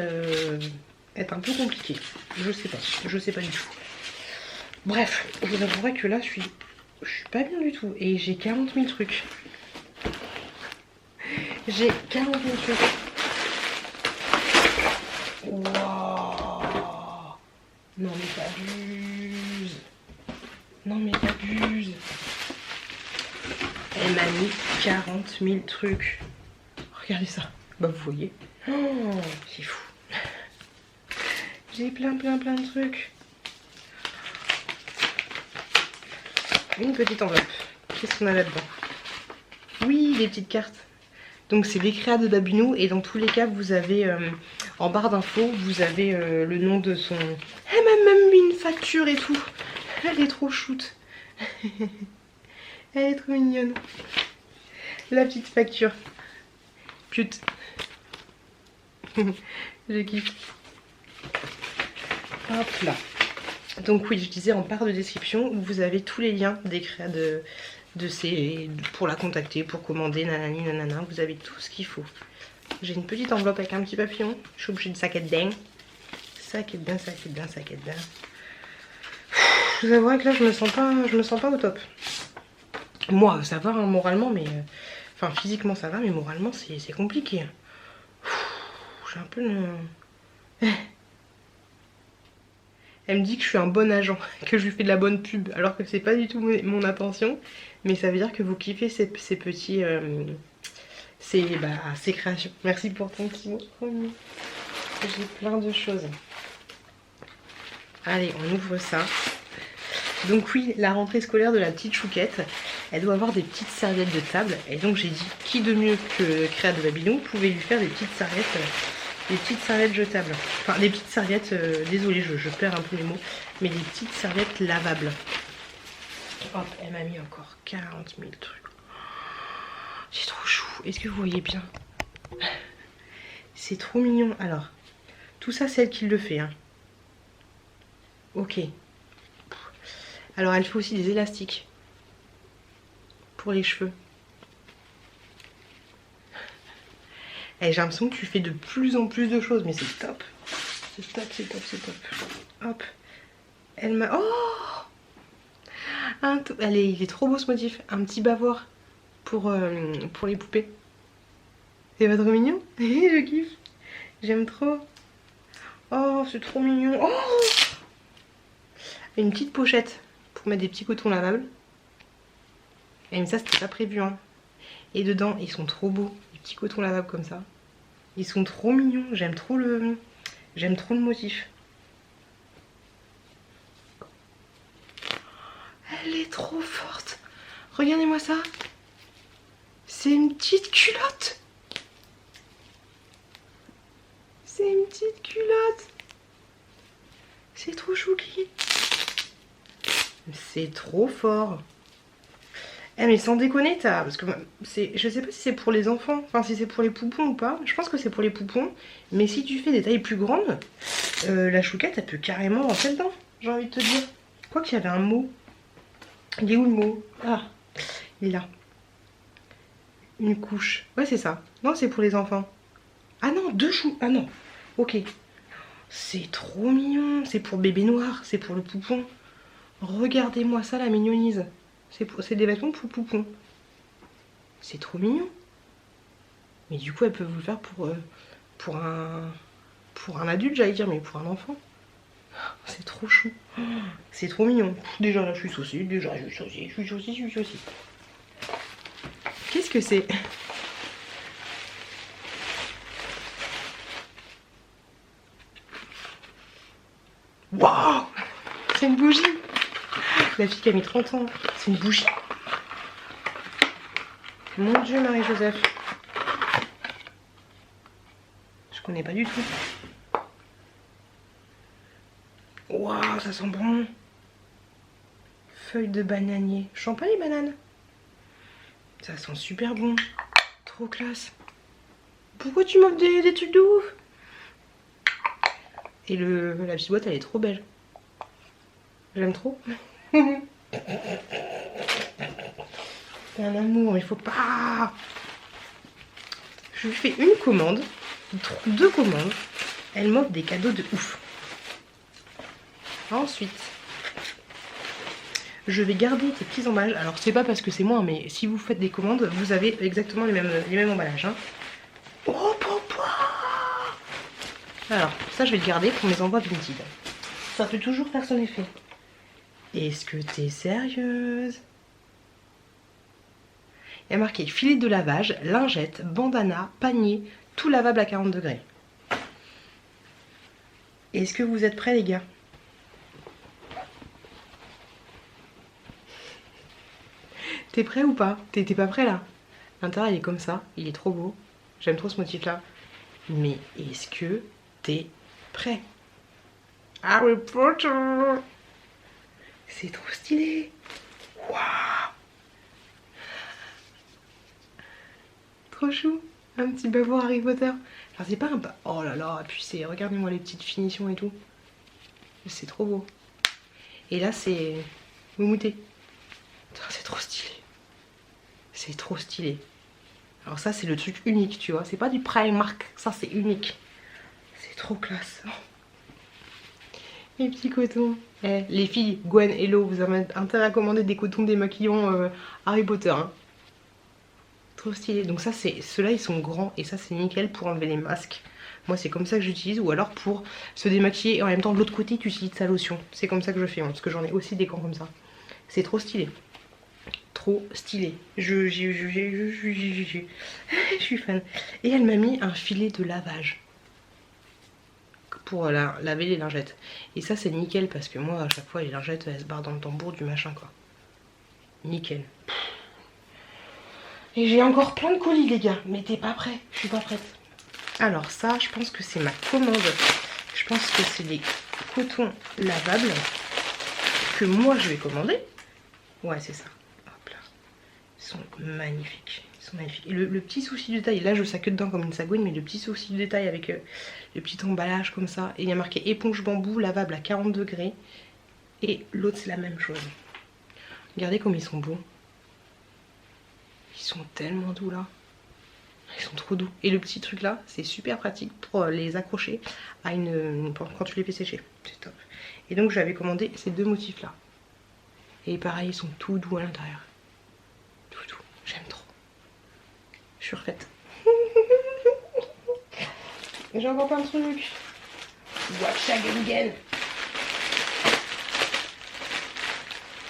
être un peu compliqué. Je sais pas du tout. Bref, je vous avouerai que là je suis pas bien du tout et j'ai 40 000 trucs. J'ai 40 000 trucs. Waouh. Non mais t'abuses. Non mais t'abuses. Elle m'a mis 40 000 trucs. Regardez ça. Bah vous voyez. Oh, c'est fou. J'ai plein de trucs. Une petite enveloppe. Qu'est-ce qu'on a là-dedans? Oui, des petites cartes. Donc c'est des créas de Babinou et dans tous les cas vous avez en barre d'infos vous avez le nom de son... Elle m'a même mis une facture et tout. Elle est trop shoot. Elle est trop mignonne. La petite facture. Cute. Je kiffe. Hop là. Donc oui, je disais en barre de description où vous avez tous les liens des créas pour la contacter, pour commander, nanani nanana, vous avez tout ce qu'il faut. J'ai une petite enveloppe avec un petit papillon, je suis obligée de sac dedans. Sac dedans. Je vous avouerai que là je me sens pas au top. Moi ça va hein, moralement, mais enfin physiquement ça va, mais moralement c'est compliqué. J'ai un peu Elle me dit que je suis un bon agent, que je lui fais de la bonne pub, alors que c'est pas du tout mon intention. Mais ça veut dire que vous kiffez ces petits... ces créations. Merci pour ton petit mot. J'ai plein de choses. Allez, on ouvre ça. Donc oui, la rentrée scolaire de la petite Chouquette, elle doit avoir des petites serviettes de table. Et donc j'ai dit, qui de mieux que Créa de Babinou pouvait lui faire des petites serviettes... Des petites serviettes jetables. Enfin, des petites serviettes... désolée, je perds un peu les mots. Mais des petites serviettes lavables. Hop, elle m'a mis encore 40 000 trucs. C'est trop chou. Est-ce que vous voyez bien? C'est trop mignon. Alors, tout ça, c'est elle qui le fait. Hein. Ok. Alors, elle fait aussi des élastiques. Pour les cheveux. Et j'ai l'impression que tu fais de plus en plus de choses, mais c'est top. C'est top. Hop. Elle m'a... Oh, il est trop beau ce motif. Un petit bavoir pour les poupées. C'est pas trop mignon? Je kiffe. J'aime trop. Oh, c'est trop mignon. Oh, une petite pochette pour mettre des petits cotons lavables. Et ça, c'était pas prévu. Hein. Et dedans, ils sont trop beaux. Les petits cotons lavables comme ça. Ils sont trop mignons. J'aime trop le motif. Elle est trop forte. Regardez-moi ça. C'est une petite culotte. C'est une petite culotte. C'est trop chouki. C'est trop fort. Eh mais sans déconner, parce que je sais pas si c'est pour les enfants, enfin si c'est pour les poupons ou pas. Je pense que c'est pour les poupons. Mais si tu fais des tailles plus grandes, la Chouquette elle peut carrément rentrer dedans. J'ai envie de te dire. Quoi qu'il y avait un mot. Il est où le mot? Ah, il est là. Une couche. Ouais, c'est ça. Non, c'est pour les enfants. Ah non, 2 choux. Ah non. Ok. C'est trop mignon. C'est pour bébé noir. C'est pour le poupon. Regardez-moi ça, la mignonise. C'est des vêtements pour le poupon. C'est trop mignon. Mais du coup, elle peut vous le faire pour un adulte, j'allais dire, mais pour un enfant. C'est trop chou. C'est trop mignon. Déjà là, je suis saucée. Déjà, je suis saucée. Je suis saucée, je suis saucée. Qu'est-ce que c'est? Waouh! C'est une bougie. La fille qui a mis 30 ans. C'est une bougie. Mon Dieu, Marie-Joseph. Je connais pas du tout. Waouh, ça sent bon. Feuilles de bananier. Champagne et banane. Ça sent super bon. Trop classe. Pourquoi tu m'offres des trucs de ouf? Et la petite boîte, elle est trop belle. J'aime trop. C'est un amour, mais il faut pas. Je lui fais une commande, 2 commandes. Elle m'offre des cadeaux de ouf. Ensuite, je vais garder tes petits emballages. Alors, c'est pas parce que c'est moi, mais si vous faites des commandes, vous avez exactement les mêmes emballages. Hein. Oh, papa! Alors, ça, je vais le garder pour mes envois Vinted. Ça peut toujours faire son effet. Est-ce que t'es sérieuse? Il y a marqué filet de lavage, lingette, bandana, panier, tout lavable à 40 degrés. Est-ce que vous êtes prêts, les gars? T'es prêt ou pas? T'es pas prêt là? L'intérieur il est comme ça, il est trop beau. J'aime trop ce motif là. Mais est-ce que t'es prêt? Harry Potter! C'est trop stylé! Waouh! Trop chou! Un petit bavot Harry Potter. Alors c'est pas un... Oh là là, et puis c'est... Regardez-moi les petites finitions et tout. C'est trop beau. Et là c'est... Moumouté. C'est trop stylé. C'est trop stylé. Alors ça c'est le truc unique, tu vois. C'est pas du Primark, ça c'est unique. C'est trop classe. Les petits cotons. Eh, les filles, Gwen, Hello, vous avez intérêt à commander des cotons démaquillants Harry Potter. Hein. Trop stylé. Donc ça c'est... Ceux-là ils sont grands et ça c'est nickel pour enlever les masques. Moi c'est comme ça que j'utilise. Ou alors pour se démaquiller et en même temps de l'autre côté tu utilises ta lotion. C'est comme ça que je fais. Hein, parce que j'en ai aussi des gants comme ça. C'est trop stylé. Trop stylé. Je suis fan. Et elle m'a mis un filet de lavage pour laver les lingettes. Et ça c'est nickel parce que moi à chaque fois les lingettes elles se barrent dans le tambour du machin quoi. Nickel. Et j'ai encore plein de colis les gars. Mais t'es pas prêt? Je suis pas prête. Alors ça je pense que c'est ma commande. Je pense que c'est des cotons lavables que moi je vais commander. Ouais c'est ça. Ils sont magnifiques. Ils sont magnifiques. Et le petit souci de taille, là je sac dedans comme une sagouine, mais le petit souci de détail avec le petit emballage comme ça. Et il y a marqué éponge bambou lavable à 40 degrés. Et l'autre c'est la même chose. Regardez comme ils sont beaux. Ils sont tellement doux là. Ils sont trop doux. Et le petit truc là, c'est super pratique pour les accrocher à quand tu les fais sécher. C'est top. Et donc j'avais commandé ces 2 motifs là. Et pareil, ils sont tout doux à l'intérieur. J'aime trop. Je suis refaite. J'ai encore plein de trucs. Watch again.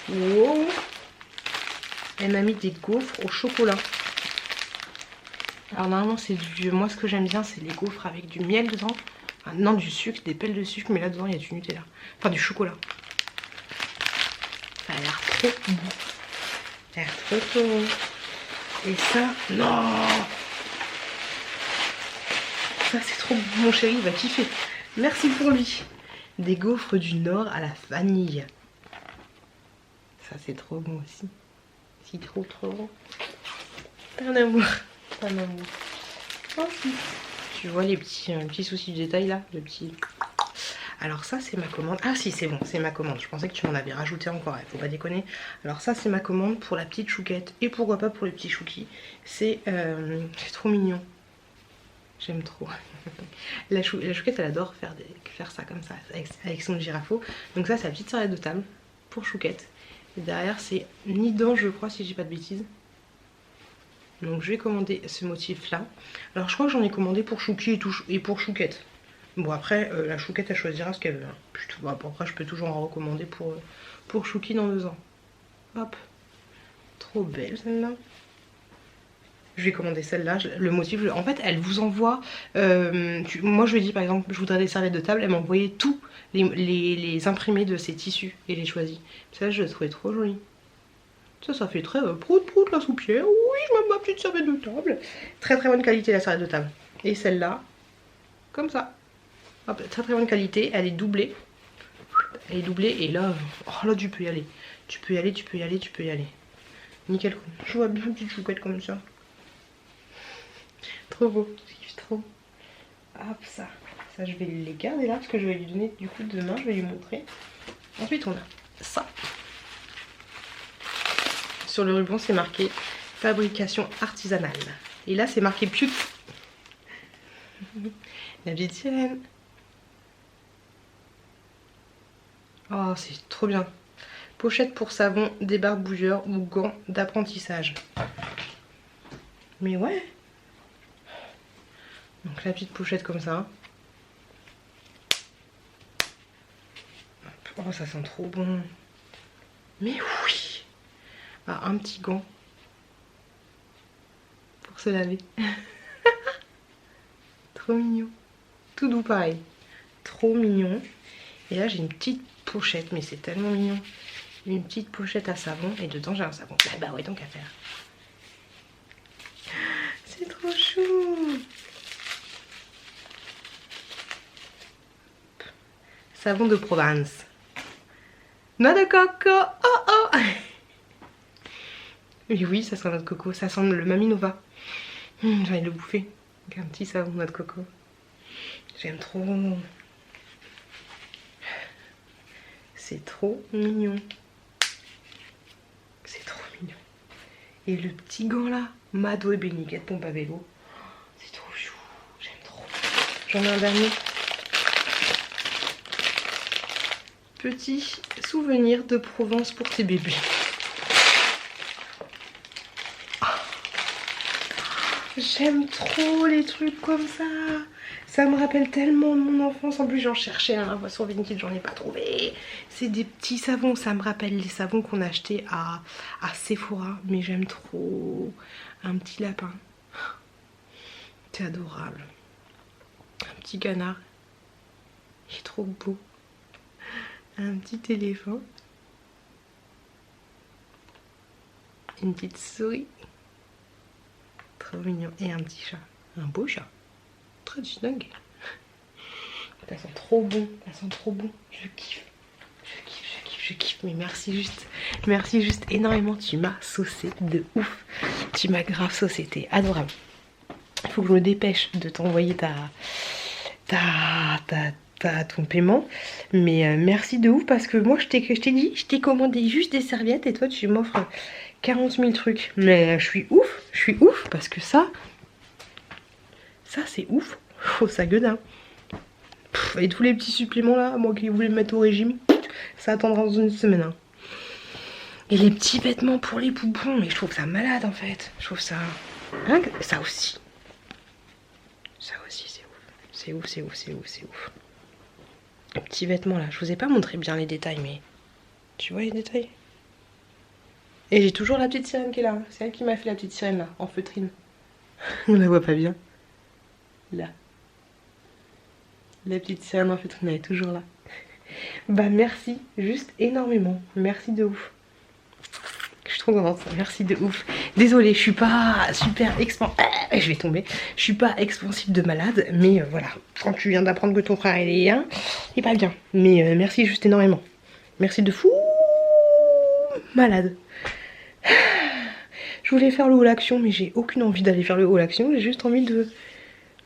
Wow. Elle m'a mis des gaufres au chocolat. Alors normalement c'est du... Moi ce que j'aime bien c'est les gaufres avec du miel dedans. Enfin, non du sucre, des pelles de sucre. Mais là dedans il y a du Nutella. Enfin du chocolat. Ça a l'air trop bon. Ça a l'air trop bon. Et ça, non! Ça c'est trop bon, mon chéri il va kiffer. Merci pour lui. Des gaufres du Nord à la vanille. Ça c'est trop bon aussi. C'est trop bon. Un amour. Un amour. Ensuite, tu vois les petits soucis de détail là, le petit... Alors ça c'est ma commande. Ah si c'est bon, c'est ma commande. Je pensais que tu m'en avais rajouté encore, faut pas déconner. Alors ça c'est ma commande pour la petite chouquette. Et pourquoi pas pour les petits chouquis. C'est trop mignon. J'aime trop. La chouquette elle adore faire ça comme ça avec son girafeau. Donc ça c'est la petite serviette de table pour chouquette. Et derrière c'est Nidan je crois si j'ai pas de bêtises. Donc je vais commander ce motif là. Alors je crois que j'en ai commandé pour Chouki et pour Chouquette. Bon après la Chouquette elle choisira ce qu'elle veut. Hein. Après je peux toujours en recommander pour Chouki dans 2 ans. Hop. Trop belle celle-là. Je vais commander celle-là, le motif, en fait elle vous envoie, moi je lui dis par exemple je voudrais des serviettes de table, elle m'a envoyé tous les imprimés de ces tissus et les choisis. Ça je le trouvais trop joli. Ça fait très prout prout la soupière, oui je mets ma petite serviette de table. Très très bonne qualité la serviette de table. Et celle-là, comme ça. Hop, très très bonne qualité, elle est doublée. Elle est doublée et là, oh là tu peux y aller. Tu peux y aller, tu peux y aller, tu peux y aller. Nickel, je vois bien une petite chouquette comme ça. Trop beau, je kiffe trop. Hop, ça je vais les garder là parce que je vais lui donner du coup demain, je vais lui montrer. Ensuite on a ça. Sur le ruban c'est marqué fabrication artisanale. Et là c'est marqué Piut. La petite sirène. Oh c'est trop bien. Pochette pour savon, débarbouilleur ou gants d'apprentissage. Mais ouais. Donc la petite pochette comme ça. Oh ça sent trop bon. Mais oui. Ah, un petit gant. Pour se laver. Trop mignon. Tout doux pareil. Trop mignon. Et là j'ai une petite pochette. Mais c'est tellement mignon. Une petite pochette à savon. Et dedans j'ai un savon. Bah ouais donc à faire. C'est trop chou. Savon de Provence. Noix de coco. Oh oh. Et oui, ça sent noix de coco. Ça sent le Mami Nova. J'ai envie de le bouffer. Avec un petit savon noix de coco. J'aime trop. C'est trop mignon. C'est trop mignon. Et le petit gant là. Mado et Béniquette pompe à vélo. C'est trop chou. J'aime trop. J'en ai un dernier. Petit souvenir de Provence pour tes bébés. J'aime trop les trucs comme ça. Ça me rappelle tellement mon enfance. En plus j'en cherchais un sur Vinted, j'en ai pas trouvé. C'est des petits savons. Ça me rappelle les savons qu'on achetait à Sephora. Mais j'aime trop. Un petit lapin. C'est adorable. Un petit canard. Il est trop beau. Un petit éléphant. Une petite souris. Trop mignon. Et un petit chat. Un beau chat. Très distingué. Ça sent trop bon. Ça sent trop bon. Je kiffe. Je kiffe, je kiffe, je kiffe. Mais merci juste énormément. Tu m'as saucé de ouf. Tu m'as grave saucé. T'es adorable. Il faut que je me dépêche de t'envoyer ton paiement. Mais merci de ouf parce que moi je t'ai dit, je t'ai commandé juste des serviettes et toi tu m'offres 40 000 trucs. Mais je suis ouf parce que ça c'est ouf. Oh ça gueudin. Et tous les petits suppléments là, moi qui voulais me mettre au régime, ça attendra dans une semaine. Hein. Et les petits vêtements pour les poupons, mais je trouve ça malade en fait. Je trouve ça... Hein, ça aussi. Ça aussi c'est ouf. C'est ouf, c'est ouf, c'est ouf, c'est ouf. Les petits vêtements là, je vous ai pas montré bien les détails mais... Tu vois les détails? Et j'ai toujours la petite sirène qui est là. C'est elle qui m'a fait la petite sirène là, en feutrine. On la voit pas bien. Là. La petite sirène en feutrine, elle est toujours là. Bah merci, juste énormément. Merci de ouf. Je suis trop contente, merci de ouf. Désolée, je suis pas super expansive. Je vais tomber. Je suis pas expansive de malade, mais voilà. Quand tu viens d'apprendre que ton frère il est pas bien. Mais merci juste énormément. Merci de fou malade. Je voulais faire le haul action, mais j'ai aucune envie d'aller faire le haul action. J'ai juste envie de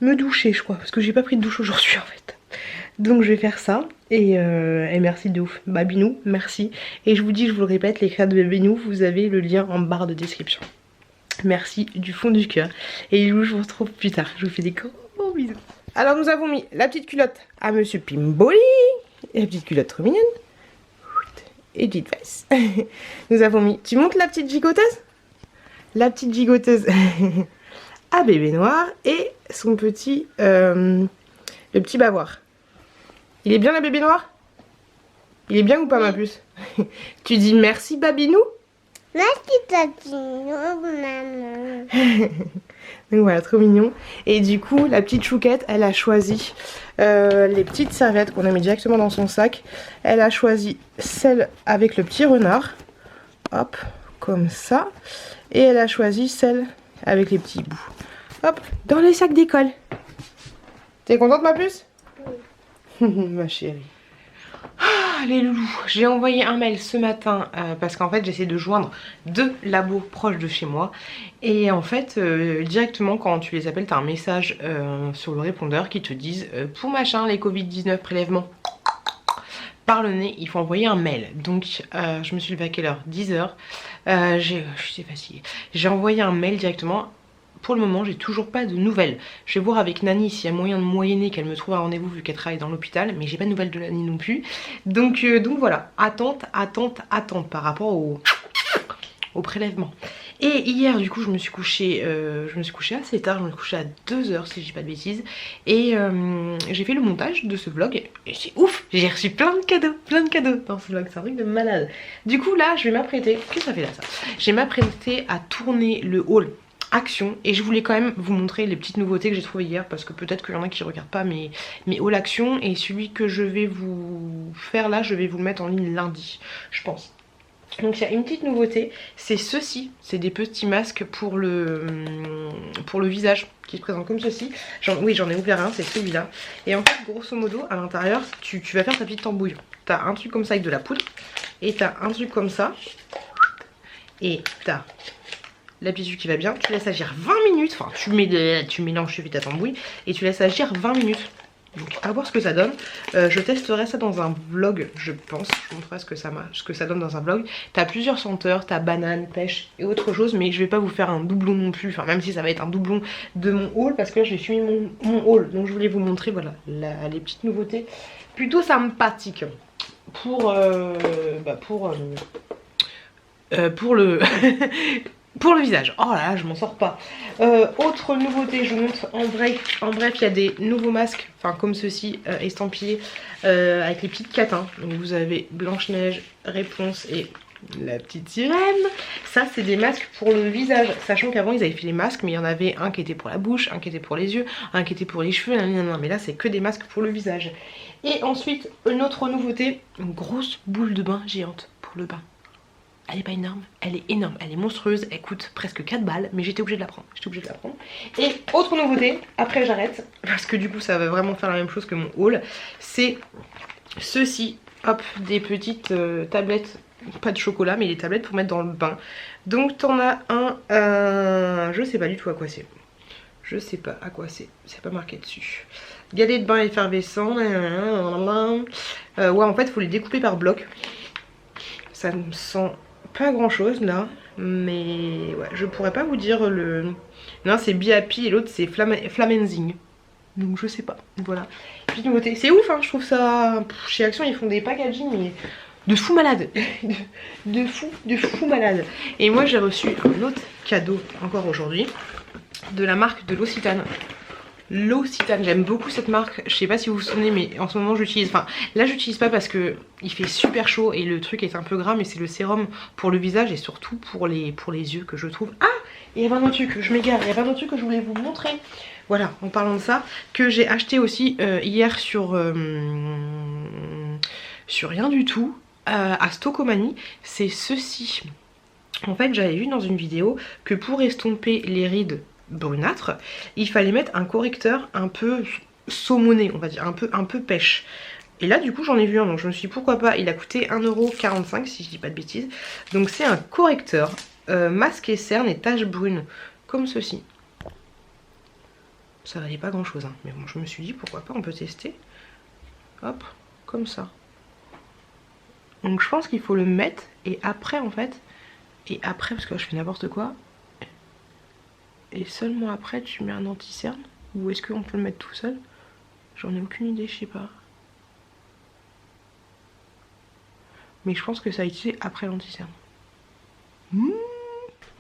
me doucher, je crois. Parce que j'ai pas pris de douche aujourd'hui en fait. Donc je vais faire ça. Et merci de ouf. Babinou, merci. Et je vous dis, je vous le répète, les crêpes de Babinou, vous avez le lien en barre de description. Merci du fond du cœur. Et je vous retrouve plus tard. Je vous fais des gros bisous. Alors nous avons mis la petite culotte à Monsieur Pimboli. Et la petite culotte trop mignonne. Et petite veste. Nous avons mis... Tu montes la petite gigoteuse? La petite gigoteuse à bébé noir. Et son petit... le petit bavoir. Il est bien la bébé noir? Il est bien ou pas ma puce? Tu dis merci Babinou? Merci, Tatino, maman. Donc voilà, trop mignon. Et du coup, la petite chouquette, elle a choisi les petites serviettes qu'on a mis directement dans son sac. Elle a choisi celle avec le petit renard. Hop, comme ça. Et elle a choisi celle avec les petits bouts. Hop, dans les sacs d'école. T'es contente ma puce? Oui. Ma chérie. Ah, les loulous, j'ai envoyé un mail ce matin parce qu'en fait j'essaie de joindre 2 labos proches de chez moi et en fait directement quand tu les appelles t'as un message sur le répondeur qui te disent pour machin les Covid-19 prélèvements par le nez il faut envoyer un mail. Donc je me suis levée à quelle heure? 10h. Je suis fatiguée. J'ai envoyé un mail directement. Pour le moment, j'ai toujours pas de nouvelles. Je vais voir avec Nani s'il y a moyen de moyenner qu'elle me trouve un rendez-vous vu qu'elle travaille dans l'hôpital. Mais j'ai pas de nouvelles de Nani non plus. Donc voilà, attente par rapport au prélèvement. Et hier, du coup, je me suis couchée assez tard. Je me suis couchée à 2h si je dis pas de bêtises. Et j'ai fait le montage de ce vlog. Et c'est ouf, j'ai reçu plein de cadeaux dans ce vlog. C'est un truc de malade. Du coup, là, je vais m'apprêter. Qu'est-ce que ça fait là, ça? Je vais m'apprêter à tourner le haul action et je voulais quand même vous montrer les petites nouveautés que j'ai trouvées hier parce que peut-être qu'il y en a qui ne regardent pas mes haul action et celui que je vais vous faire là je vais vous le mettre en ligne lundi je pense. Donc il y a une petite nouveauté, c'est ceci, c'est des petits masques pour le visage qui se présentent comme ceci. Oui j'en ai ouvert un, c'est celui-là. Et en fait grosso modo à l'intérieur tu vas faire ta petite tambouille. T'as un truc comme ça avec de la poudre et t'as un truc comme ça et t'as la petite qui va bien, tu laisses agir 20 minutes, enfin tu mélanges, tu fais ta tambouille et tu laisses agir 20 minutes. Donc à voir ce que ça donne. Je testerai ça dans un vlog, je pense. Je vous montrerai ce que ça donne dans un vlog. T'as plusieurs senteurs, t'as banane, pêche et autre chose, mais je vais pas vous faire un doublon non plus. Enfin même si ça va être un doublon de mon haul, parce que là j'ai fini mon haul. Donc je voulais vous montrer voilà les petites nouveautés plutôt sympathiques pour le pour le visage. Oh là là, je m'en sors pas. Autre nouveauté, je vous montre en bref, il y a des nouveaux masques, enfin comme ceci, estampillés, avec les petites catins. Donc vous avez Blanche-Neige, Réponse et la petite sirène. Ça c'est des masques pour le visage, sachant qu'avant ils avaient fait les masques, mais il y en avait un qui était pour la bouche, un qui était pour les yeux, un qui était pour les cheveux, non, mais là c'est que des masques pour le visage. Et ensuite, une autre nouveauté, une grosse boule de bain géante pour le bain. Elle est pas énorme, elle est énorme, elle est monstrueuse, elle coûte presque 4 balles, mais j'étais obligée de la prendre, Et autre nouveauté, après j'arrête, parce que du coup ça va vraiment faire la même chose que mon haul, c'est ceci, hop, des petites tablettes, pas de chocolat, mais des tablettes pour mettre dans le bain. Donc t'en as un, je sais pas du tout à quoi c'est. Je sais pas à quoi c'est pas marqué dessus. Galets de bain effervescent, ouais en fait il faut les découper par bloc. Ça me sent pas grand chose là, mais ouais, je pourrais pas vous dire le... Non c'est Be Happy et l'autre c'est Flamenzing. Donc je sais pas, voilà. Petite nouveauté, c'est ouf hein, je trouve ça... Chez Action ils font des packaging mais de fou malade. de fou malade. Et moi j'ai reçu un autre cadeau encore aujourd'hui de la marque de L'Occitane. L'Occitane, j'aime beaucoup cette marque, je sais pas si vous vous souvenez mais en ce moment j'utilise, enfin là j'utilise pas parce que il fait super chaud et le truc est un peu gras, mais c'est le sérum pour le visage et surtout pour les yeux que je trouve. Ah, il y avait un autre truc, je m'égare, il y avait un autre truc que je voulais vous montrer. Voilà, en parlant de ça, que j'ai acheté aussi hier sur rien du tout, à Stocomanie, c'est ceci. En fait j'avais vu dans une vidéo que pour estomper les rides brunâtre, il fallait mettre un correcteur un peu saumoné, on va dire, un peu pêche. Et là du coup j'en ai vu un, donc je me suis dit pourquoi pas, il a coûté 1,45 € si je dis pas de bêtises. Donc c'est un correcteur masque et cerne et taches brunes, comme ceci. Ça valait pas grand chose hein, mais bon je me suis dit pourquoi pas, on peut tester. Hop, comme ça. Donc je pense qu'il faut le mettre et après en fait, et après parce que là, je fais n'importe quoi, et seulement après tu mets un anti-cerne, ou est-ce qu'on peut le mettre tout seul? J'en ai aucune idée, je sais pas. Mais je pense que ça a été après l'anti-cerne.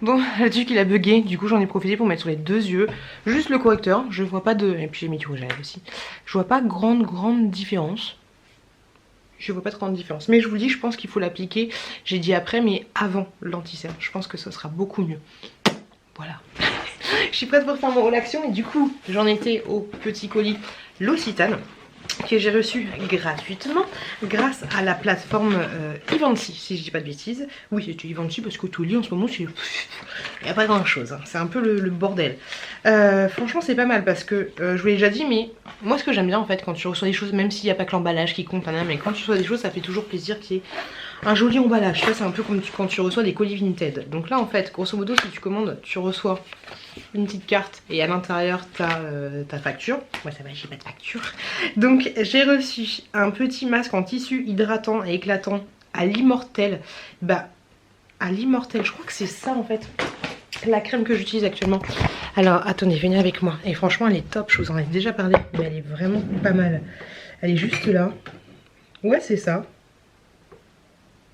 Bon, là-dessus qu'il a bugué, du coup j'en ai profité pour mettre sur les deux yeux juste le correcteur, je vois pas de... Et puis j'ai mis du rouge à lèvres aussi. Je vois pas grande différence. Je vois pas de grande différence. Mais je vous le dis, je pense qu'il faut l'appliquer, j'ai dit après, mais avant l'anti-cerne. Je pense que ça sera beaucoup mieux. Voilà. Je suis prête pour faire mon haul action et du coup j'en étais au petit colis L'Occitane que j'ai reçu gratuitement grâce à la plateforme Ivanti, si je dis pas de bêtises. Oui, c'était Ivanti parce qu'au Toli en ce moment il n'y a pas grand chose, hein. C'est un peu le bordel. Franchement c'est pas mal parce que je vous l'ai déjà dit, mais moi ce que j'aime bien en fait quand tu reçois des choses, même s'il n'y a pas que l'emballage qui compte, mais quand tu reçois des choses ça fait toujours plaisir qu'il y ait un joli emballage. C'est un peu comme quand tu reçois des colis Vinted. Donc là en fait grosso modo si tu commandes, tu reçois une petite carte et à l'intérieur t'as ta facture. Moi ça va, j'ai pas de facture. Donc j'ai reçu un petit masque en tissu hydratant et éclatant à l'immortel. Bah à l'immortel, je crois que c'est ça en fait la crème que j'utilise actuellement. Alors attendez, venez avec moi. Et franchement elle est top, je vous en ai déjà parlé, mais elle est vraiment pas mal. Elle est juste là. Ouais c'est ça.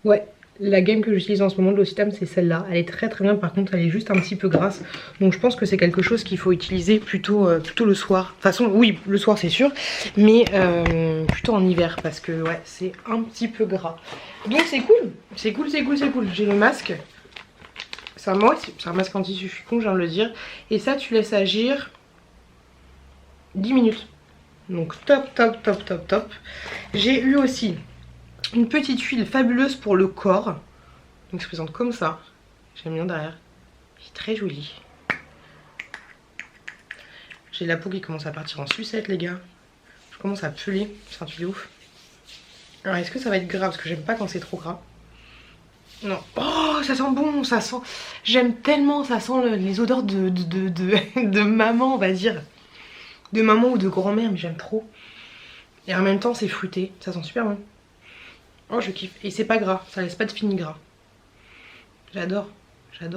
Ouais, la gamme que j'utilise en ce moment de L'Occitane c'est celle-là. Elle est très bien, par contre elle est juste un petit peu grasse. Donc je pense que c'est quelque chose qu'il faut utiliser plutôt le soir. De toute façon oui, le soir c'est sûr, mais plutôt en hiver parce que ouais c'est un petit peu gras. Donc c'est cool, c'est cool. J'ai le masque. C'est un masque en tissu, je suis con, je viens de le dire. Et ça tu laisses agir 10 minutes. Donc top. J'ai eu aussi une petite huile fabuleuse pour le corps. Donc ça se présente comme ça. J'aime bien derrière. C'est très joli. J'ai la peau qui commence à partir en sucette les gars. Je commence à peler. C'est un truc de ouf. Alors est-ce que ça va être gras? Parce que j'aime pas quand c'est trop gras. Non. Oh ça sent bon, ça sent... J'aime tellement, ça sent les odeurs de maman on va dire. De maman ou de grand-mère, mais j'aime trop. Et en même temps c'est fruité. Ça sent super bon. Oh je kiffe. Et c'est pas gras, ça laisse pas de fini gras. J'adore. C'est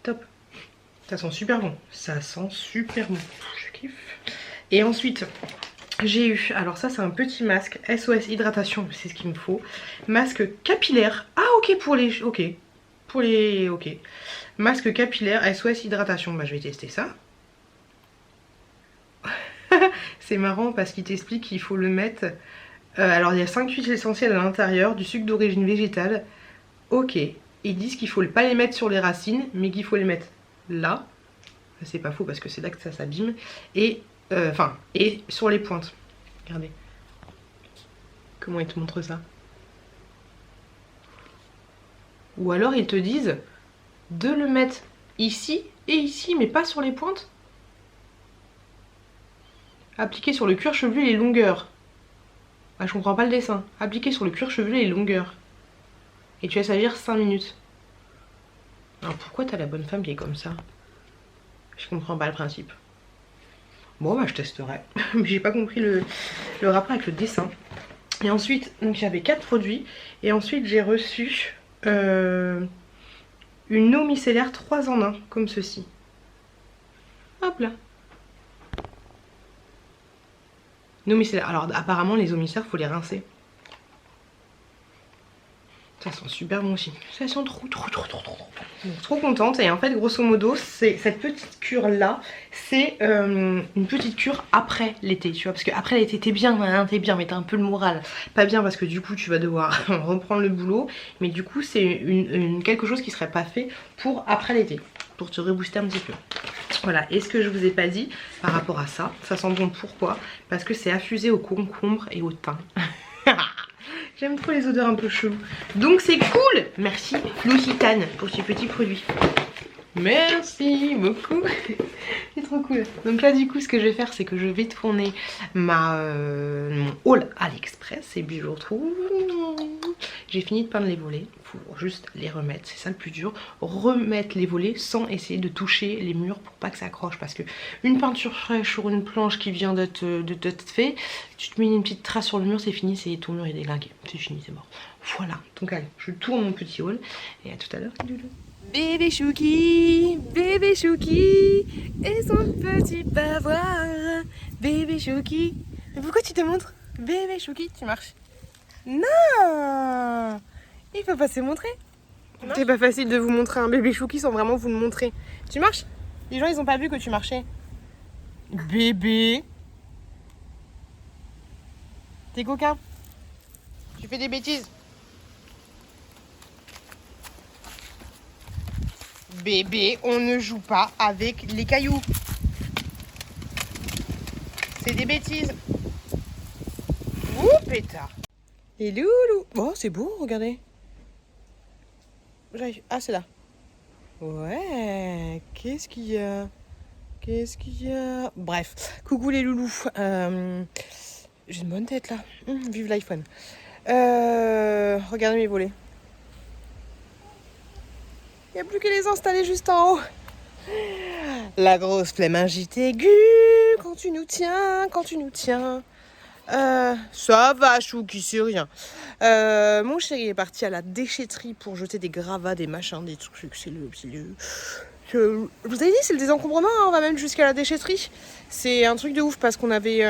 top. Ça sent super bon. Je kiffe. Et ensuite, j'ai eu, alors ça c'est un petit masque SOS hydratation, c'est ce qu'il me faut. Masque capillaire. Ah ok pour les... Ok. Masque capillaire SOS hydratation. Bah je vais tester ça. C'est marrant parce qu'il t'explique qu'il faut le mettre... alors il y a 5 huiles essentielles à l'intérieur, du sucre d'origine végétale. Ok. Ils disent qu'il faut pas les mettre sur les racines, mais qu'il faut les mettre là. C'est pas faux parce que c'est là que ça s'abîme. Et et sur les pointes. Regardez. Comment ils te montrent ça? Ou alors ils te disent de le mettre ici et ici, mais pas sur les pointes. Appliquer sur le cuir chevelu et les longueurs. Ah, je comprends pas le dessin. Appliquer sur le cuir chevelu et les longueurs. Et tu laisses agir 5 minutes. Alors pourquoi t'as la bonne femme qui est comme ça? Je comprends pas le principe. Bon bah je testerai. Mais j'ai pas compris le rapport avec le dessin. Et ensuite, donc j'avais 4 produits. Et ensuite j'ai reçu une eau micellaire 3 en 1, comme ceci. Hop là. Une eau micellaire. Alors apparemment les eaux micellaires faut les rincer. Ça sent super bon aussi. Ça sent trop contente. Et en fait grosso modo c'est cette petite cure là, c'est une petite cure après l'été, tu vois, parce que après l'été t'es bien, hein, mais t'as un peu le moral pas bien parce que du coup tu vas devoir reprendre le boulot, mais du coup c'est quelque chose qui serait pas fait pour après l'été, pour te rebooster un petit peu. Voilà, et ce que je vous ai pas dit par rapport à ça, ça sent bon, pourquoi? Parce que c'est infusé au concombre et au thym. J'aime trop les odeurs un peu cheloues. Donc c'est cool. Merci L'Occitane pour ces petits produits. Merci beaucoup. C'est trop cool. Donc là du coup ce que je vais faire c'est que je vais tourner mon haul AliExpress. Et puis je vous retrouve J'ai fini de peindre les volets, il faut juste les remettre, c'est ça le plus dur. Remettre les volets sans essayer de toucher les murs pour pas que ça accroche, parce que une peinture fraîche sur une planche qui vient d'être fait, tu te mets une petite trace sur le mur, c'est fini, ton mur est déglingué, c'est fini, c'est mort. Voilà, donc allez, je tourne mon petit haul et à tout à l'heure. Bébé Chouki et son petit bavoir. Bébé Chouki. Mais pourquoi tu te montres? Bébé Chouki, tu marches. Non, il faut pas se montrer. C'est pas facile de vous montrer un bébé Chouki sans vraiment vous le montrer. Tu marches? Les gens ils ont pas vu que tu marchais. Bébé. T'es coquin. Tu fais des bêtises. Bébé, on ne joue pas avec les cailloux. C'est des bêtises. Ouh, pétard. Et loulou. Oh, c'est beau, regardez. Ah, c'est là. Ouais, qu'est-ce qu'il y a? Bref, coucou les loulous. J'ai une bonne tête là. Vive l'iPhone. Regardez mes volets. Il n'y a plus qu'à les installer juste en haut. La grosse flemme agitée aiguë. Quand tu nous tiens. Ça va, Chouki, c'est rien. Mon chéri est parti à la déchetterie pour jeter des gravats, des machins, des trucs. Je vous avais dit, c'est le désencombrement, hein, on va même jusqu'à la déchetterie. C'est un truc de ouf parce qu'on avait...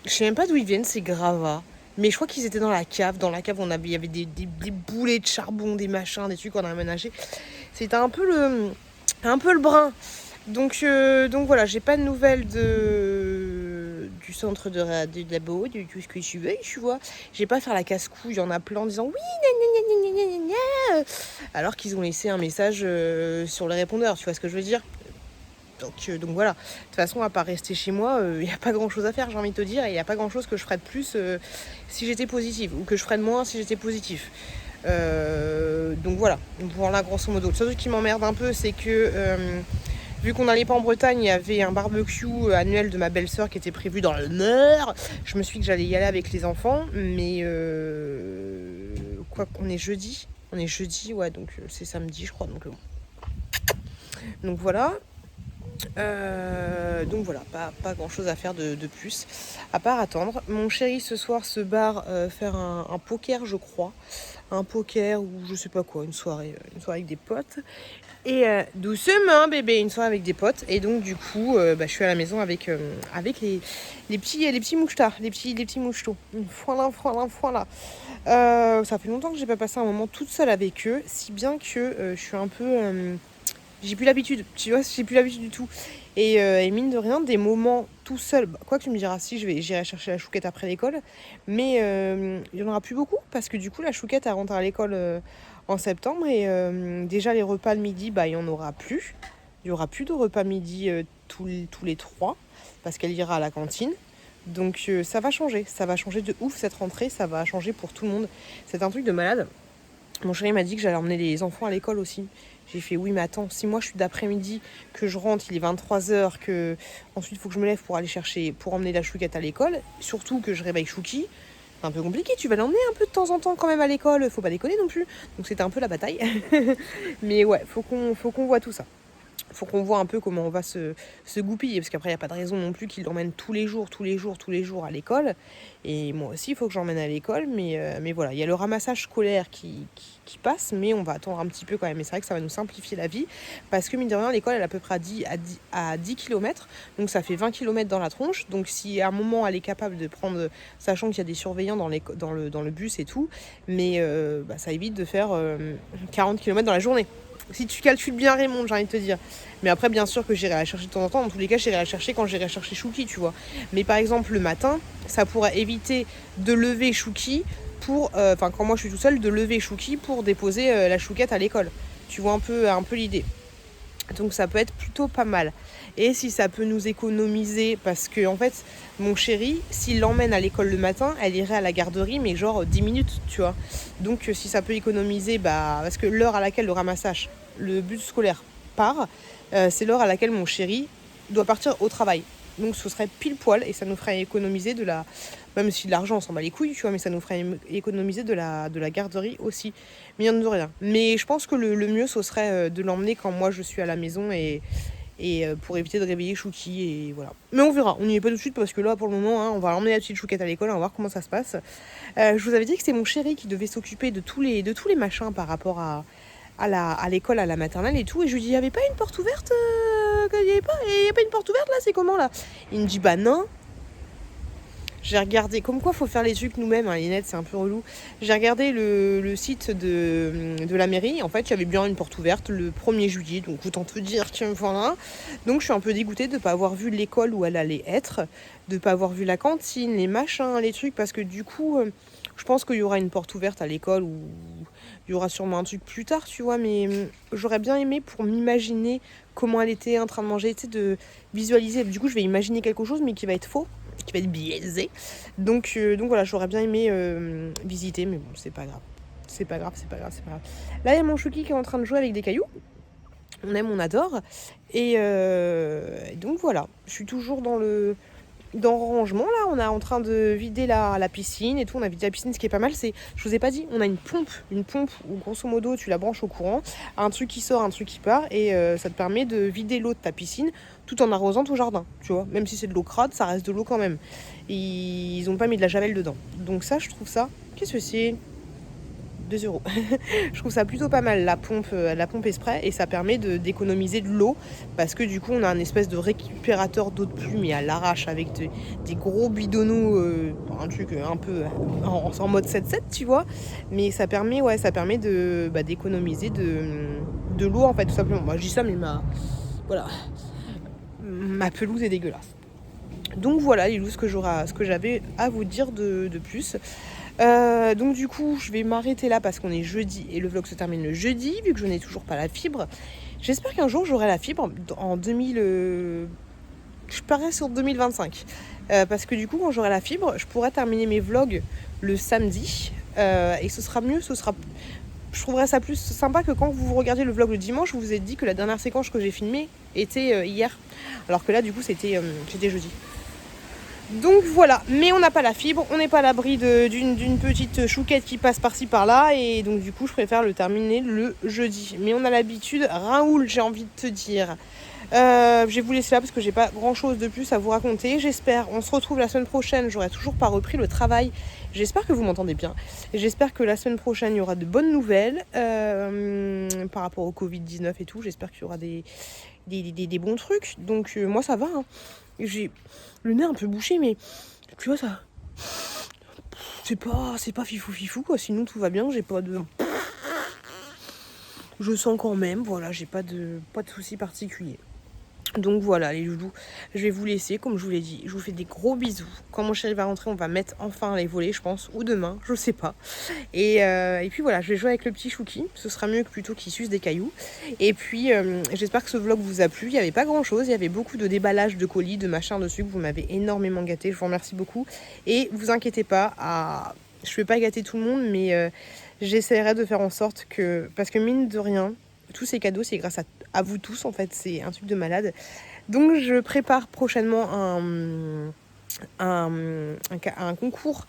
je sais même pas d'où ils viennent ces gravats. Mais je crois qu'ils étaient dans la cave. Dans la cave, il y avait des boulets de charbon, des machins, des trucs qu'on a aménagés. C'était un peu le brin. Donc voilà, j'ai pas de nouvelles du centre de labo, de tout ce que je veux, tu vois. J'ai pas à faire la casse-couille, il y en a plein en disant oui, alors qu'ils ont laissé un message sur le répondeur, tu vois ce que je veux dire. Donc voilà, de toute façon à part rester chez moi, il n'y a pas grand chose à faire, j'ai envie de te dire, et il n'y a pas grand chose que je ferais de plus si j'étais positive, ou que je ferais de moins si j'étais positif. Donc voilà, grosso modo. Le seul truc qui m'emmerde un peu, c'est que vu qu'on n'allait pas en Bretagne, il y avait un barbecue annuel de ma belle-sœur qui était prévu dans le Nord. Je me suis dit que j'allais y aller avec les enfants, mais quoi, on est jeudi, ouais, donc c'est samedi, je crois. Donc voilà. Pas grand chose à faire de plus à part attendre. Mon chéri ce soir se barre faire un poker, je crois, un poker ou je sais pas quoi, une soirée avec des potes. Et doucement bébé, une soirée avec des potes. Et donc du coup je suis à la maison avec les petits mouchetards, les petits mouchetos. Voilà. Ça fait longtemps que j'ai pas passé un moment toute seule avec eux, si bien que je suis un peu j'ai plus l'habitude, tu vois, j'ai plus l'habitude du tout. Et mine de rien, des moments tout seul, quoi que tu me diras, si j'irai chercher la chouquette après l'école, mais il n'y en aura plus beaucoup, parce que du coup, la chouquette, elle rentre à l'école en septembre, et déjà les repas le midi, il n'y en aura plus. Il n'y aura plus de repas midi tous les 3, parce qu'elle ira à la cantine. Donc ça va changer de ouf cette rentrée, ça va changer pour tout le monde. C'est un truc de malade. Mon chéri m'a dit que j'allais emmener les enfants à l'école aussi. J'ai fait oui, mais attends, si moi je suis d'après-midi, que je rentre, il est 23h, que ensuite il faut que je me lève pour emmener la chouquette à l'école, surtout que je réveille Chouki, c'est un peu compliqué, tu vas l'emmener un peu de temps en temps quand même à l'école, faut pas déconner non plus. Donc c'était un peu la bataille. Mais ouais, faut qu'on voit tout ça. Faut qu'on voit un peu comment on va se goupiller, parce qu'après il n'y a pas de raison non plus qu'il l'emmène tous les jours à l'école. Et moi aussi il faut que j'emmène à l'école, mais voilà, il y a le ramassage scolaire qui passe, mais on va attendre un petit peu quand même. Et c'est vrai que ça va nous simplifier la vie, parce que mine de rien l'école elle est à peu près à 10 km, donc ça fait 20 km dans la tronche. Donc si à un moment elle est capable de prendre, sachant qu'il y a des surveillants dans le bus et tout, mais ça évite de faire 40 km dans la journée. Si tu calcules bien Raymond, j'ai envie de te dire. Mais après, bien sûr que j'irai la chercher de temps en temps. Dans tous les cas, j'irai la chercher quand j'irai chercher Chouki, tu vois. Mais par exemple, le matin, ça pourrait éviter de lever Chouki pour... quand moi je suis tout seul, de lever Chouki pour déposer la chouquette à l'école. Tu vois un peu l'idée. Donc ça peut être plutôt pas mal. Et si ça peut nous économiser, parce que en fait, mon chéri, s'il l'emmène à l'école le matin, elle irait à la garderie, mais genre 10 minutes, tu vois. Donc si ça peut économiser, parce que l'heure à laquelle le ramassage, le bus scolaire part, c'est l'heure à laquelle mon chéri doit partir au travail. Donc ce serait pile poil et ça nous ferait économiser de la... Même si de l'argent on s'en bat les couilles, tu vois, mais ça nous ferait économiser de la garderie aussi. Mine de rien. Mais je pense que le mieux ce serait de l'emmener quand moi je suis à la maison et pour éviter de réveiller Chouki et voilà. Mais on verra, on n'y est pas tout de suite parce que là pour le moment on va emmener la petite Chouquette à l'école, on va voir comment ça se passe. Je vous avais dit que c'était mon chéri qui devait s'occuper de tous les machins par rapport à l'école, à la maternelle et tout, et je lui dis, il n'y avait pas une porte ouverte il n'y a pas une porte ouverte là, c'est comment là? Il me dit, bah non. J'ai regardé, comme quoi faut faire les trucs nous-mêmes, hein, les nets c'est un peu relou. J'ai regardé le site de la mairie, en fait il y avait bien une porte ouverte le 1er juillet, donc autant te dire que voilà. Donc je suis un peu dégoûtée de ne pas avoir vu l'école où elle allait être, de ne pas avoir vu la cantine, les machins, les trucs, parce que du coup je pense qu'il y aura une porte ouverte à l'école ou il y aura sûrement un truc plus tard, tu vois, mais j'aurais bien aimé pour m'imaginer comment elle était en train de manger, tu sais, de visualiser. Du coup je vais imaginer quelque chose mais qui va être faux, qui va être biaisé. Donc voilà, j'aurais bien aimé visiter, mais bon, c'est pas grave. C'est pas grave. Là, il y a mon Chouki qui est en train de jouer avec des cailloux. On aime, on adore. Et donc voilà, je suis toujours dans le rangement. Là, on est en train de vider la piscine et tout. On a vidé la piscine, ce qui est pas mal, c'est, je vous ai pas dit, on a une pompe où grosso modo tu la branches au courant, un truc qui sort, un truc qui part, et ça te permet de vider l'eau de ta piscine tout en arrosant ton jardin, tu vois. Même si c'est de l'eau crade, ça reste de l'eau quand même. Et ils ont pas mis de la javel dedans. Donc ça, je trouve ça... Qu'est-ce que c'est ? 2 €. Je trouve ça plutôt pas mal, la pompe exprès, et ça permet d'économiser de l'eau, parce que du coup on a un espèce de récupérateur d'eau de pluie, mais à l'arrache, avec des gros bidonneaux, un truc un peu en mode 7-7, tu vois, mais ça permet d'économiser de l'eau, en fait, tout simplement. Moi je dis ça, mais ma pelouse est dégueulasse. Donc voilà les loups, ce que j'avais à vous dire de plus. Donc du coup je vais m'arrêter là parce qu'on est jeudi et le vlog se termine le jeudi, vu que je n'ai toujours pas la fibre. J'espère qu'un jour j'aurai la fibre en 2000, je parais sur 2025, parce que du coup quand j'aurai la fibre je pourrai terminer mes vlogs le samedi, et ce sera mieux, je trouverais ça plus sympa que quand vous regardez le vlog le dimanche, vous vous êtes dit que la dernière séquence que j'ai filmée était hier, alors que là du coup c'était jeudi. Donc voilà, mais on n'a pas la fibre, on n'est pas à l'abri d'une petite chouquette qui passe par-ci par-là, et donc du coup je préfère le terminer le jeudi. Mais on a l'habitude, Raoul, j'ai envie de te dire. Je vais vous laisser là parce que j'ai pas grand chose de plus à vous raconter. J'espère, on se retrouve la semaine prochaine, j'aurai toujours pas repris le travail. J'espère que vous m'entendez bien. J'espère que la semaine prochaine il y aura de bonnes nouvelles par rapport au Covid-19 et tout. J'espère qu'il y aura des bons trucs. Donc moi ça va, hein. J'ai le nez un peu bouché, mais tu vois ça, c'est pas fifou quoi, sinon tout va bien, j'ai pas de... Je sens quand même, voilà, j'ai pas de soucis particuliers. Donc voilà les loulous, je vais vous laisser, comme je vous l'ai dit, je vous fais des gros bisous. Quand mon chéri va rentrer, on va mettre enfin les volets, je pense, ou demain, je sais pas. Et puis voilà, je vais jouer avec le petit Chouki, ce sera mieux que plutôt qu'il suce des cailloux. Et puis j'espère que ce vlog vous a plu, il n'y avait pas grand chose, il y avait beaucoup de déballage de colis, de machin dessus, que vous m'avez énormément gâté, je vous remercie beaucoup. Et vous inquiétez pas, je vais pas gâter tout le monde, mais j'essaierai de faire en sorte que, parce que mine de rien, tous ces cadeaux, c'est grâce à vous tous, en fait, c'est un truc de malade. Donc je prépare prochainement un concours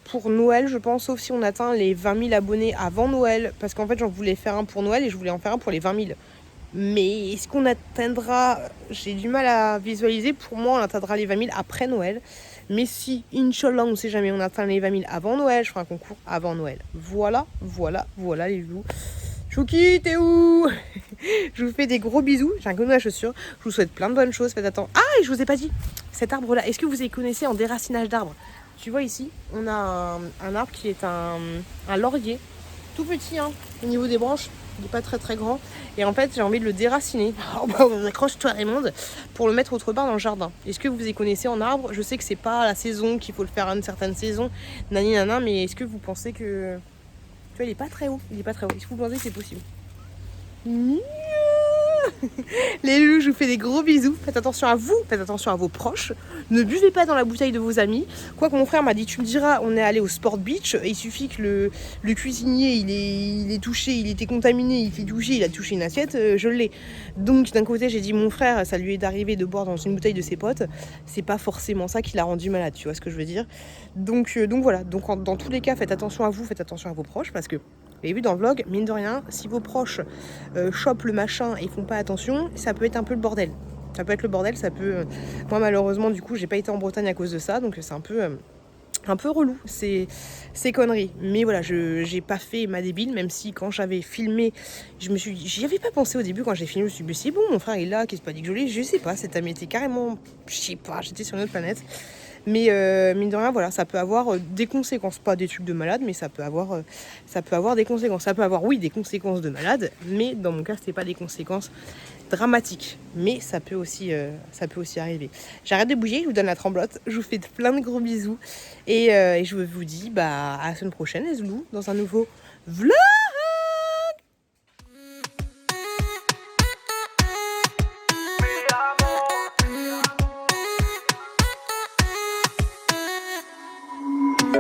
pour Noël, je pense, sauf si on atteint les 20 000 abonnés avant Noël, parce qu'en fait j'en voulais faire un pour Noël et je voulais en faire un pour les 20 000. Mais est-ce qu'on atteindra, j'ai du mal à visualiser, pour moi on atteindra les 20 000 après Noël. Mais si, Inch'Allah, on ne sait jamais, on atteint les 20 000 avant Noël, je ferai un concours avant Noël. Voilà les loups. Chouki, t'es où? Je vous fais des gros bisous. J'ai un cadeau à la chaussure. Je vous souhaite plein de bonnes choses. Faites attention. Ah, et je vous ai pas dit. Cet arbre-là, est-ce que vous connaissez en déracinage d'arbres? Tu vois ici, on a un arbre qui est un laurier. Tout petit, hein, au niveau des branches. Il n'est pas très très grand. Et en fait, j'ai envie de le déraciner. Oh, bah, accroche-toi Raymond, pour le mettre autre part dans le jardin. Est-ce que vous connaissez en arbre? Je sais que c'est pas la saison, qu'il faut le faire à une certaine saison. Nani nana, mais est-ce que vous pensez que... Tu vois, il est pas très haut. Est-ce que vous pensez que c'est possible? Les loulous, je vous fais des gros bisous. Faites attention à vous, faites attention à vos proches. Ne buvez pas dans la bouteille de vos amis. Quoi que mon frère m'a dit, tu me diras, on est allé au Sport Beach. Il suffit que le cuisinier, il est touché, il était contaminé, il s'est touché, il a touché une assiette, je l'ai. Donc d'un côté, j'ai dit, mon frère, ça lui est arrivé de boire dans une bouteille de ses potes. C'est pas forcément ça qui l'a rendu malade, tu vois ce que je veux dire. Donc voilà, donc dans tous les cas, faites attention à vous, faites attention à vos proches parce que vous avez vu dans le vlog, mine de rien, si vos proches chopent le machin et font pas attention, ça peut être un peu le bordel. Ça peut être le bordel, ça peut... Moi malheureusement du coup j'ai pas été en Bretagne à cause de ça, donc c'est un peu relou ces conneries. Mais voilà, j'ai pas fait ma débile, même si quand j'avais filmé, j'y avais pas pensé au début quand j'ai filmé, je me suis dit c'est bon, mon frère est là, qu'est-ce pas dit que je sais pas, cette amie était carrément, je sais pas, j'étais sur une autre planète. Mais mine de rien, voilà, ça peut avoir des conséquences, pas des trucs de malade, mais ça peut avoir des conséquences. Ça peut avoir, oui, des conséquences de malade, mais dans mon cas, c'était pas des conséquences dramatiques. Mais ça peut aussi arriver. J'arrête de bouger, je vous donne la tremblote, je vous fais plein de gros bisous. Et je vous dis à la semaine prochaine, les zoulous, dans un nouveau vlog.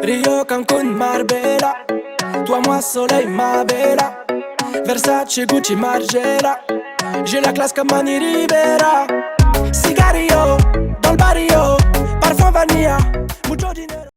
Rio, Cancun, Marbella. Toi, moi, soleil, ma bella. Versace, Gucci, Margiela. J'ai la classe comme Mani Rivera. Cigarillo, dans le barrio. Parfum vanilla, mucho dinero.